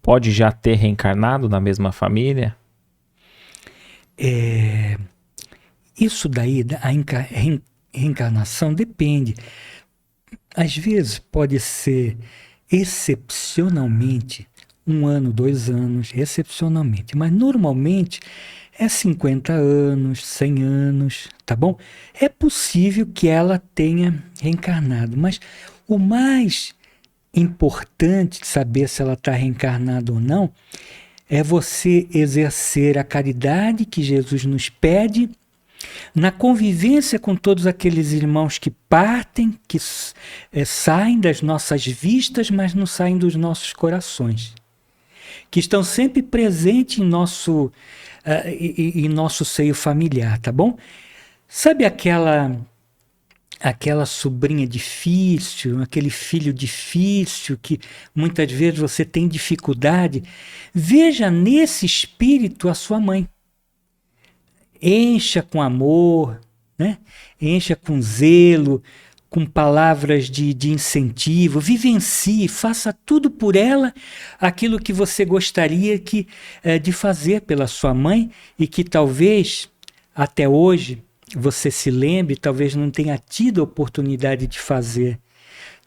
pode já ter reencarnado na mesma família? Isso daí, reencarnação, depende. Às vezes pode ser excepcionalmente 1 ano, 2 anos, excepcionalmente, mas normalmente é 50 anos, 100 anos, tá bom? É possível que ela tenha reencarnado, mas o mais importante de saber se ela está reencarnada ou não é você exercer a caridade que Jesus nos pede na convivência com todos aqueles irmãos que partem, que saem das nossas vistas, mas não saem dos nossos corações, que estão sempre presentes em nosso seio familiar, tá bom? Sabe aquela sobrinha difícil, aquele filho difícil que muitas vezes você tem dificuldade? Veja nesse espírito a sua mãe. Encha com amor, né? Encha com zelo, com palavras de incentivo, vivencie, faça tudo por ela, aquilo que você gostaria de fazer pela sua mãe e que talvez até hoje você se lembre, talvez não tenha tido a oportunidade de fazer.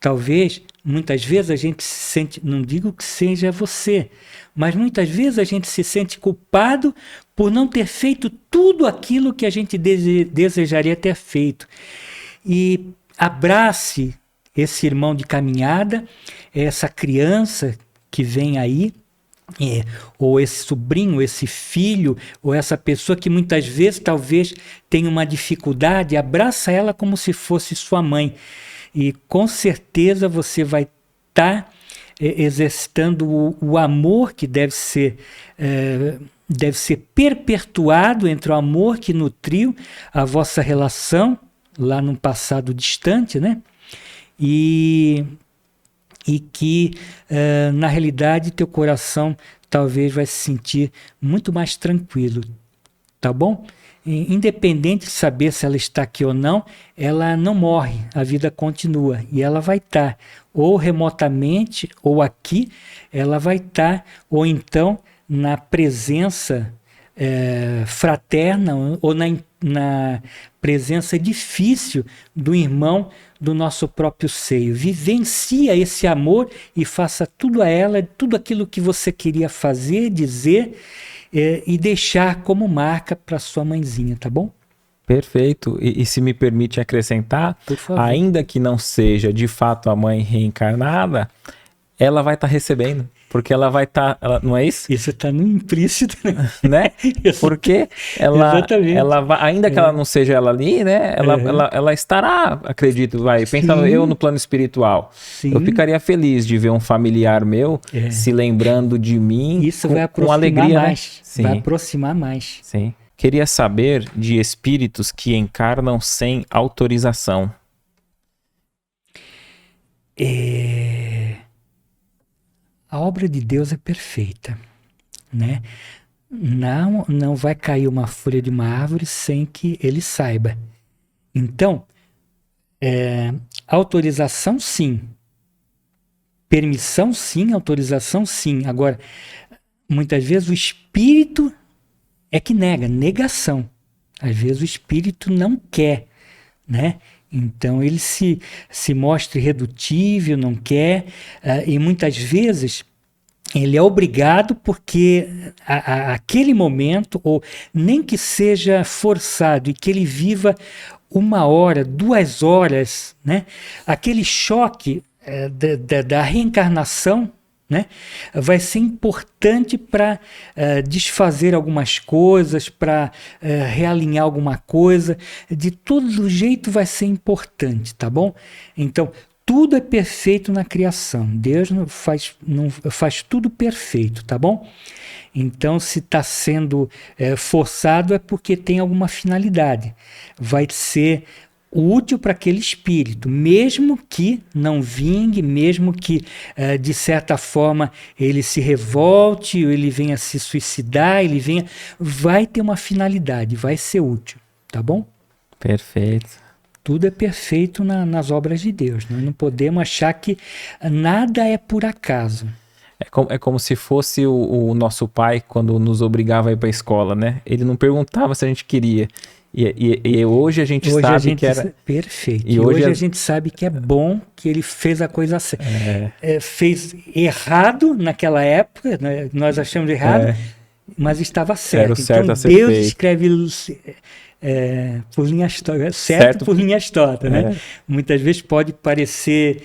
Talvez, muitas vezes a gente se sente, não digo que seja você, mas muitas vezes a gente se sente culpado por não ter feito tudo aquilo que a gente desejaria ter feito. E abrace esse irmão de caminhada, essa criança que vem aí, ou esse sobrinho, esse filho, ou essa pessoa que muitas vezes talvez tenha uma dificuldade, abraça ela como se fosse sua mãe. E com certeza você vai estar exercitando o amor que deve ser perpetuado entre o amor que nutriu a vossa relação lá num passado distante, né? E que na realidade teu coração talvez vai se sentir muito mais tranquilo, tá bom? Independente de saber se ela está aqui ou não, ela não morre, a vida continua e ela vai estar ou remotamente ou aqui, ela vai estar ou então na presença fraterna ou na presença difícil do irmão do nosso próprio seio. Vivencia esse amor e faça tudo a ela, tudo aquilo que você queria fazer, dizer e deixar como marca para sua mãezinha, tá bom? Perfeito. E se me permite acrescentar, Por favor. ainda que não seja de fato a mãe reencarnada, ela vai estar recebendo. Porque ela vai estar, não é isso? Isso está no implícito, né? Porque ela vai, ainda que ela não seja ela ali, né? Ela estará, acredito, vai. Pensa eu no plano espiritual. Sim. Eu ficaria feliz de ver um familiar meu se lembrando de mim. Isso vai aproximar com alegria, mais. Né? Sim. Vai aproximar mais. Sim. Queria saber de espíritos que encarnam sem autorização. A obra de Deus é perfeita, né? Não vai cair uma folha de uma árvore sem que ele saiba. Então, autorização sim, permissão sim, autorização sim. Agora, muitas vezes o espírito é que nega, negação. Às vezes o espírito não quer, né? Então ele se mostra irredutível, não quer, e muitas vezes ele é obrigado porque aquele momento, ou nem que seja forçado, e que ele viva 1 hora, 2 horas, né? Aquele choque da reencarnação, né? Vai ser importante para desfazer algumas coisas, para realinhar alguma coisa. De todo jeito vai ser importante, tá bom? Então, tudo é perfeito na criação. Deus não faz tudo perfeito, tá bom? Então, se está sendo forçado é porque tem alguma finalidade. Vai ser útil para aquele espírito, mesmo que não vingue, mesmo que, de certa forma, ele se revolte, ou ele venha se suicidar, vai ter uma finalidade, vai ser útil, tá bom? Perfeito. Tudo é perfeito nas obras de Deus. Nós não podemos achar que nada é por acaso. É como se fosse o nosso pai quando nos obrigava a ir para a escola, né? Ele não perguntava se a gente queria. E hoje a gente sabe que era... Perfeito. E hoje a gente sabe que é bom, que ele fez a coisa certa. Fez errado naquela época, né? Nós achamos errado, mas estava certo. Era o certo então a ser Deus feito. escreve por linhas tortas, certo por linhas tortas, né? Muitas vezes pode parecer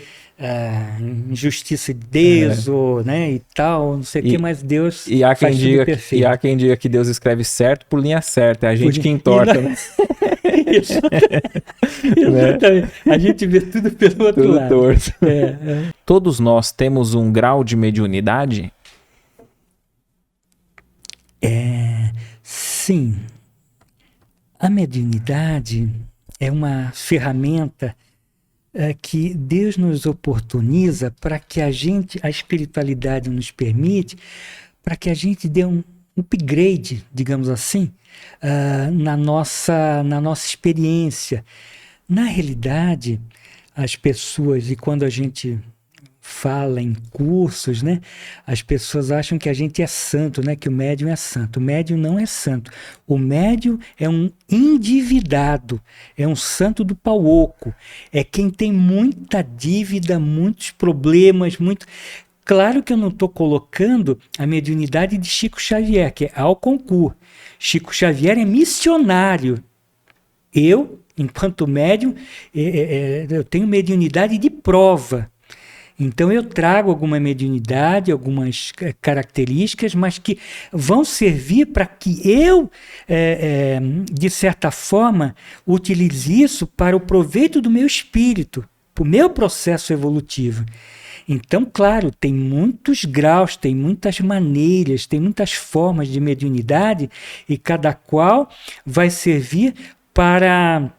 injustiça de Deus, ou, né, e tal, não sei o que, mas Deus faz tudo perfeito. E há quem diga que Deus escreve certo por linha certa, é a gente que entorta, né? Exatamente. A gente vê tudo pelo outro lado. Torto. Todos nós temos um grau de mediunidade? Sim. A mediunidade é uma ferramenta que Deus nos oportuniza para que a espiritualidade nos permite, para que a gente dê um upgrade, digamos assim, na nossa experiência. Na realidade, as pessoas, e quando a gente fala em cursos, né, as pessoas acham que a gente é santo, né, que o médium é santo. O médium não é santo. O médium é um endividado, é um santo do pau oco, é quem tem muita dívida, muitos problemas, Claro que eu não estou colocando a mediunidade de Chico Xavier, que é ao concurso. Chico Xavier é missionário. Eu, enquanto médium, eu tenho mediunidade de prova. Então eu trago alguma mediunidade, algumas características, mas que vão servir para que eu, de certa forma, utilize isso para o proveito do meu espírito, para o meu processo evolutivo. Então, claro, tem muitos graus, tem muitas maneiras, tem muitas formas de mediunidade, e cada qual vai servir para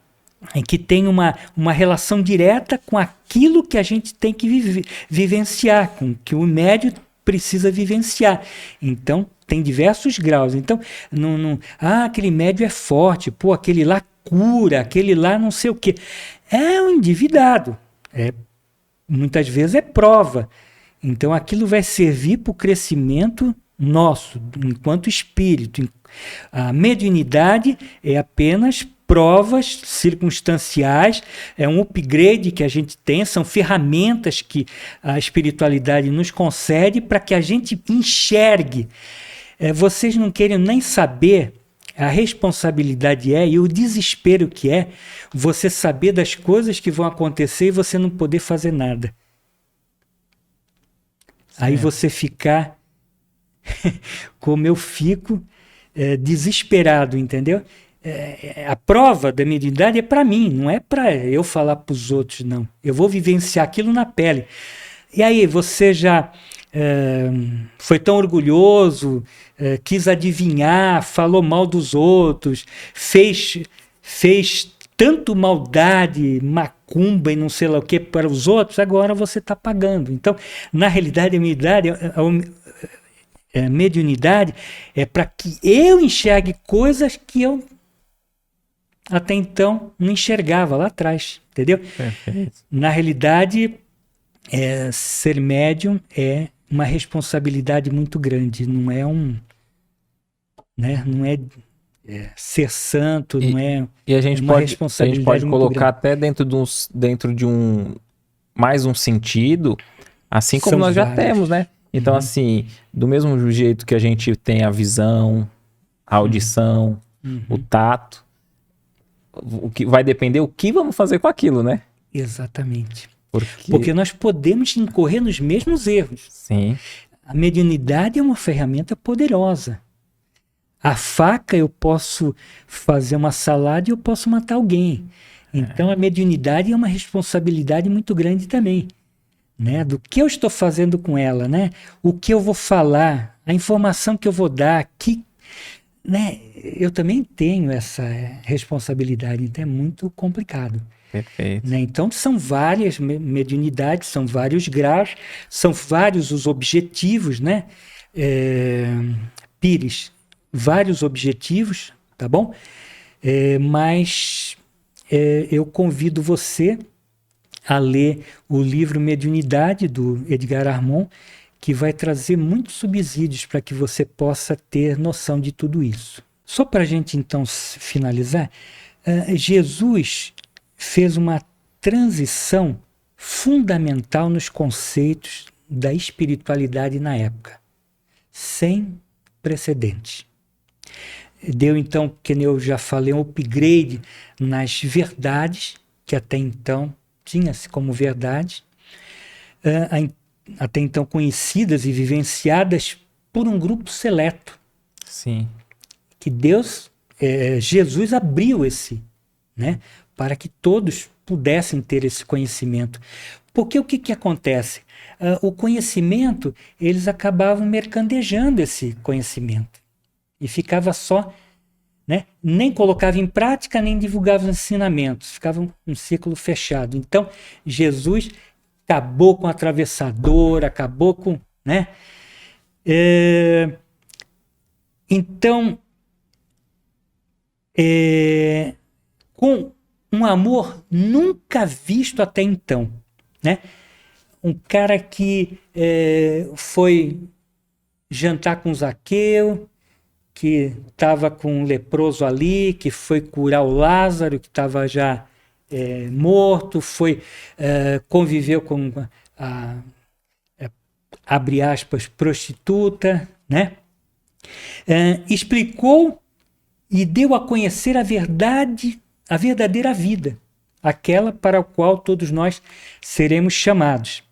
que tenha uma relação direta com aquilo que a gente tem que vivenciar, com que o médium precisa vivenciar. Então, tem diversos graus. Então, aquele médium é forte, aquele lá cura, aquele lá não sei o quê. É um endividado. Muitas vezes é prova. Então, aquilo vai servir para o crescimento nosso, enquanto espírito. A mediunidade é apenas provas circunstanciais, é um upgrade que a gente tem, são ferramentas que a espiritualidade nos concede para que a gente enxergue. Vocês não querem nem saber a responsabilidade e o desespero que é você saber das coisas que vão acontecer e você não poder fazer nada. Certo. Aí você ficar como eu fico, desesperado, entendeu? A prova da mediunidade é para mim, não é para eu falar para os outros, não. Eu vou vivenciar aquilo na pele. E aí, você já foi tão orgulhoso, quis adivinhar, falou mal dos outros, fez tanto maldade, macumba e não sei lá o que para os outros, agora você está pagando. Então, na realidade, a mediunidade é para que eu enxergue coisas que eu até então não enxergava lá atrás, entendeu? Perfeito. Na realidade, ser médium é uma responsabilidade muito grande, não é não é ser santo, não é. E a gente uma responsabilidade. A gente pode colocar até dentro de mais um sentido, assim como nós já temos, né? Então, assim, do mesmo jeito que a gente tem a visão, a audição, o tato, o que vai depender o que vamos fazer com aquilo, né? Exatamente. Porque nós podemos incorrer nos mesmos erros. Sim. A mediunidade é uma ferramenta poderosa. A faca, eu posso fazer uma salada e eu posso matar alguém. Então, a mediunidade é uma responsabilidade muito grande também. Né? Do que eu estou fazendo com ela, né? O que eu vou falar, a informação que eu vou dar, né, eu também tenho essa responsabilidade, então é muito complicado. Perfeito. Né? Então são várias mediunidades, são vários graus, são vários os objetivos, né? Pires, vários objetivos, tá bom? Mas eu convido você a ler o livro Mediunidade, do Edgar Armond, que vai trazer muitos subsídios para que você possa ter noção de tudo isso. Só para a gente, então, finalizar, Jesus fez uma transição fundamental nos conceitos da espiritualidade na época, sem precedente. Deu, então, que eu já falei, um upgrade nas verdades, que até então tinha-se como verdade, até então conhecidas e vivenciadas por um grupo seleto. Sim. Que Jesus abriu esse, né, para que todos pudessem ter esse conhecimento. Porque o que acontece? O conhecimento, eles acabavam mercandejando esse conhecimento. E ficava só, né, nem colocava em prática, nem divulgava os ensinamentos. Ficava um ciclo fechado. Então, Jesus acabou com o atravessador, acabou com... né? Então, com um amor nunca visto até então, né? Um cara que foi jantar com Zaqueu, que estava com um leproso ali, que foi curar o Lázaro, que estava já morto, conviveu com abre aspas, prostituta, né? Explicou e deu a conhecer a verdade, a verdadeira vida, aquela para a qual todos nós seremos chamados.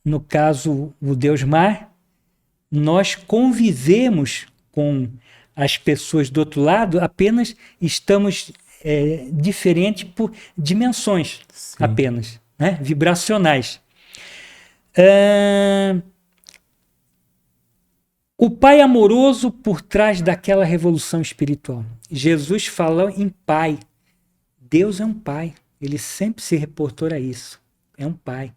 No caso, o Deus Mar, nós convivemos com as pessoas do outro lado, apenas estamos diferentes por dimensões, sim, apenas, né? Vibracionais. O Pai amoroso por trás daquela revolução espiritual. Jesus falou em Pai. Deus é um Pai. Ele sempre se reportou a isso. É um Pai.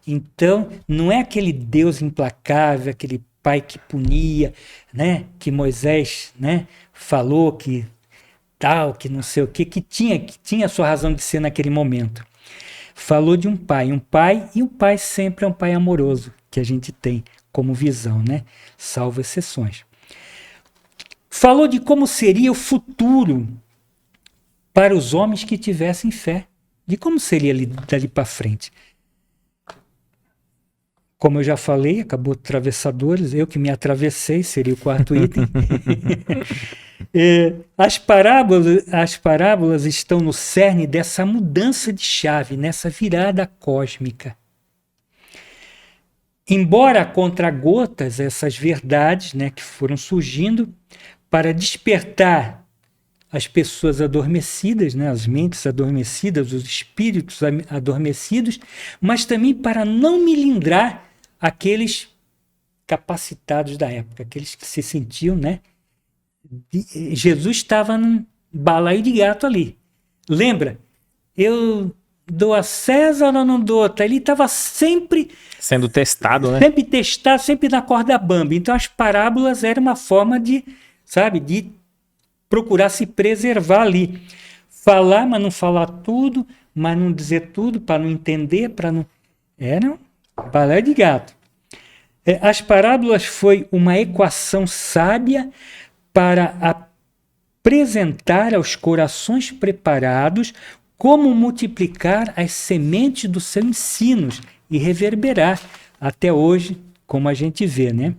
Então, não é aquele Deus implacável, aquele Pai que punia, né? Que Moisés, né, falou que tal, que não sei o quê, que tinha a sua razão de ser naquele momento. Falou de um Pai, e o Pai sempre é um Pai amoroso, que a gente tem como visão, né? Salvo exceções. Falou de como seria o futuro para os homens que tivessem fé, de como seria dali para frente. Como eu já falei, acabou atravessadores, eu que me atravessei, seria o quarto item. As parábolas estão no cerne dessa mudança de chave, nessa virada cósmica. Embora a contra-gotas, essas verdades, né, que foram surgindo para despertar as pessoas adormecidas, né, as mentes adormecidas, os espíritos adormecidos, mas também para não melindrar aqueles capacitados da época, aqueles que se sentiam, né? Jesus estava num balaio de gato ali. Lembra? Eu dou a César ou não dou? Ele estava sempre... sendo testado, né? Sempre testado, sempre na corda bamba. Então as parábolas eram uma forma de, sabe, de procurar se preservar ali. Falar, mas não falar tudo, mas não dizer tudo, para não entender, para não... Era um balaio de gato. As parábolas foi uma equação sábia para apresentar aos corações preparados como multiplicar as sementes dos seus ensinos e reverberar até hoje, como a gente vê, né?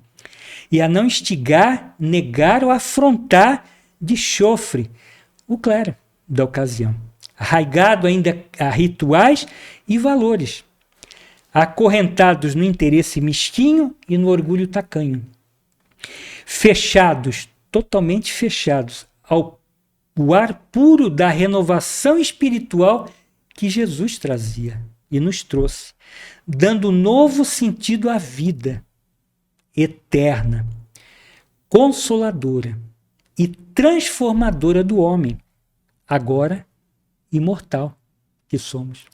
E a não instigar, negar ou afrontar de chofre o clero da ocasião, arraigado ainda a rituais e valores, acorrentados no interesse mesquinho e no orgulho tacanho, fechados, totalmente fechados ao ar puro da renovação espiritual que Jesus trazia e nos trouxe, dando novo sentido à vida eterna, consoladora e transformadora do homem, agora imortal que somos.